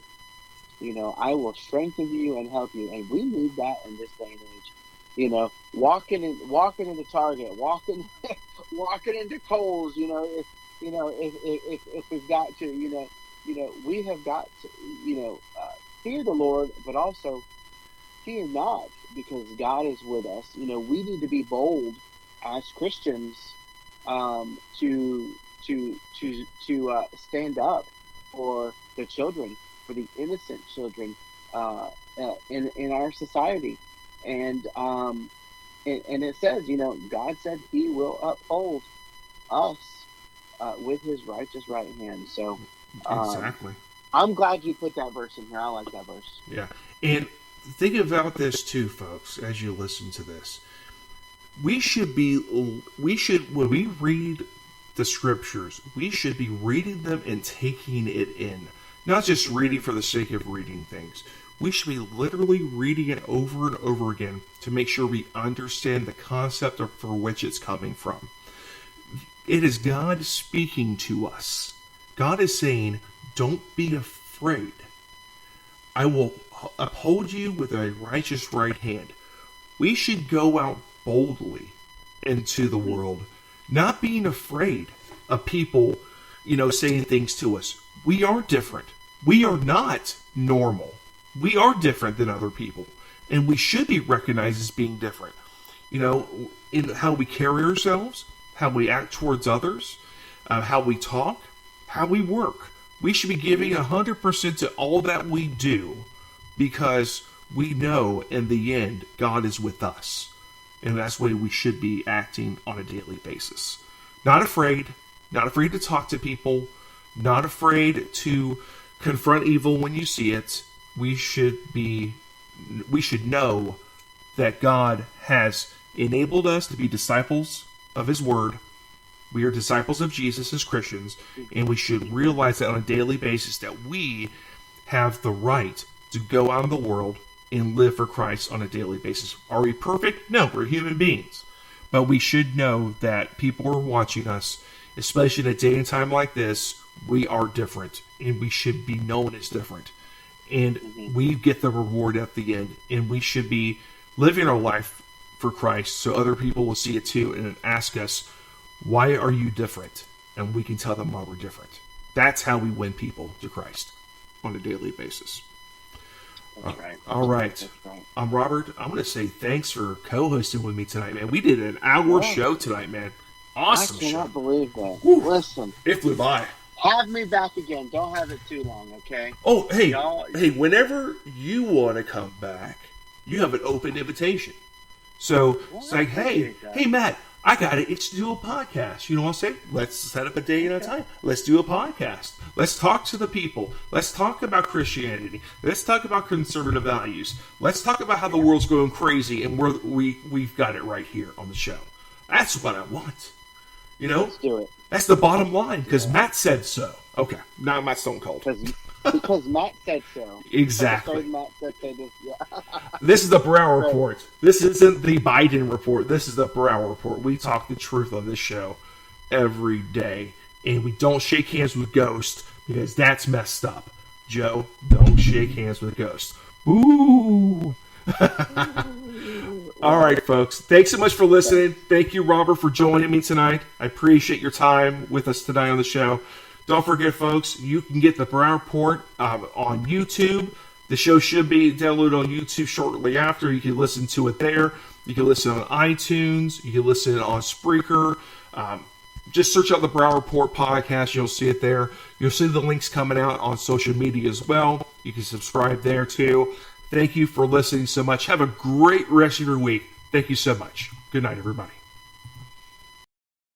I will strengthen you and help you, and we need that in this day and age. Walking into Target, walking into Kohl's. If we've got to, we have got to, fear the Lord, but also fear not, because God is with us. We need to be bold as Christians to stand up for the children, for the innocent children in our society. And it says, God said he will uphold us with his righteous right hand. So exactly. I'm glad you put that verse in here. I like that verse. Yeah. And think about this too, folks, as you listen to this. We should, when we read the scriptures, we should be reading them and taking it in. Not just reading for the sake of reading things. We should be literally reading it over and over again to make sure we understand the concept for which it's coming from. It is God speaking to us. God is saying, don't be afraid. I will uphold you with a righteous right hand. We should go out boldly into the world, not being afraid of people, saying things to us. We are different. We are not normal. We are different than other people, and we should be recognized as being different. In how we carry ourselves, how we act towards others, how we talk, how we work. We should be giving 100% to all that we do, because we know in the end God is with us. And that's the way we should be acting on a daily basis. Not afraid to talk to people, not afraid to confront evil when you see it. We should know that God has enabled us to be disciples of His Word. We are disciples of Jesus as Christians, and we should realize that on a daily basis that we have the right to go out in the world and live for Christ on a daily basis. Are we perfect? No, we're human beings. But we should know that people are watching us, especially in a day and time like this. We are different, and we should be known as different. And we get the reward at the end, and we should be living our life for Christ so other people will see it too and ask us, why are you different? And we can tell them why we're different. That's how we win people to Christ on a daily basis. That's right. All right. That's right. Robert, I'm going to say thanks for co-hosting with me tonight, man. We did an hour show tonight, man. Awesome show. I cannot believe that. Whew. Listen. It flew by. Have me back again. Don't have it too long, okay? Oh, hey, whenever you want to come back, you have an open invitation. So it's like, hey, Matt, I got it. It's to do a podcast. You know what I'm saying? Let's set up a day and a time. Let's do a podcast. Let's talk to the people. Let's talk about Christianity. Let's talk about conservative values. Let's talk about how the world's going crazy, and we've got it right here on the show. That's what I want. Let's do it. That's the bottom line, because Matt said so. Okay, now Matt's stone cold. Because Matt said so. Exactly. Matt said this. Yeah. This is the Brow Report. This isn't the Biden Report. This is the Brow Report. We talk the truth on this show every day. And we don't shake hands with ghosts, because that's messed up. Joe, don't shake hands with ghosts. Ooh. All right, folks. Thanks so much for listening. Thank you, Robert, for joining me tonight. I appreciate your time with us tonight on the show. Don't forget, folks, you can get the Brow Report on YouTube. The show should be downloaded on YouTube shortly after. You can listen to it there. You can listen on iTunes. You can listen on Spreaker. Just search out the Brow Report podcast. You'll see it there. You'll see the links coming out on social media as well. You can subscribe there, too. Thank you for listening so much. Have a great rest of your week. Thank you so much. Good night, everybody.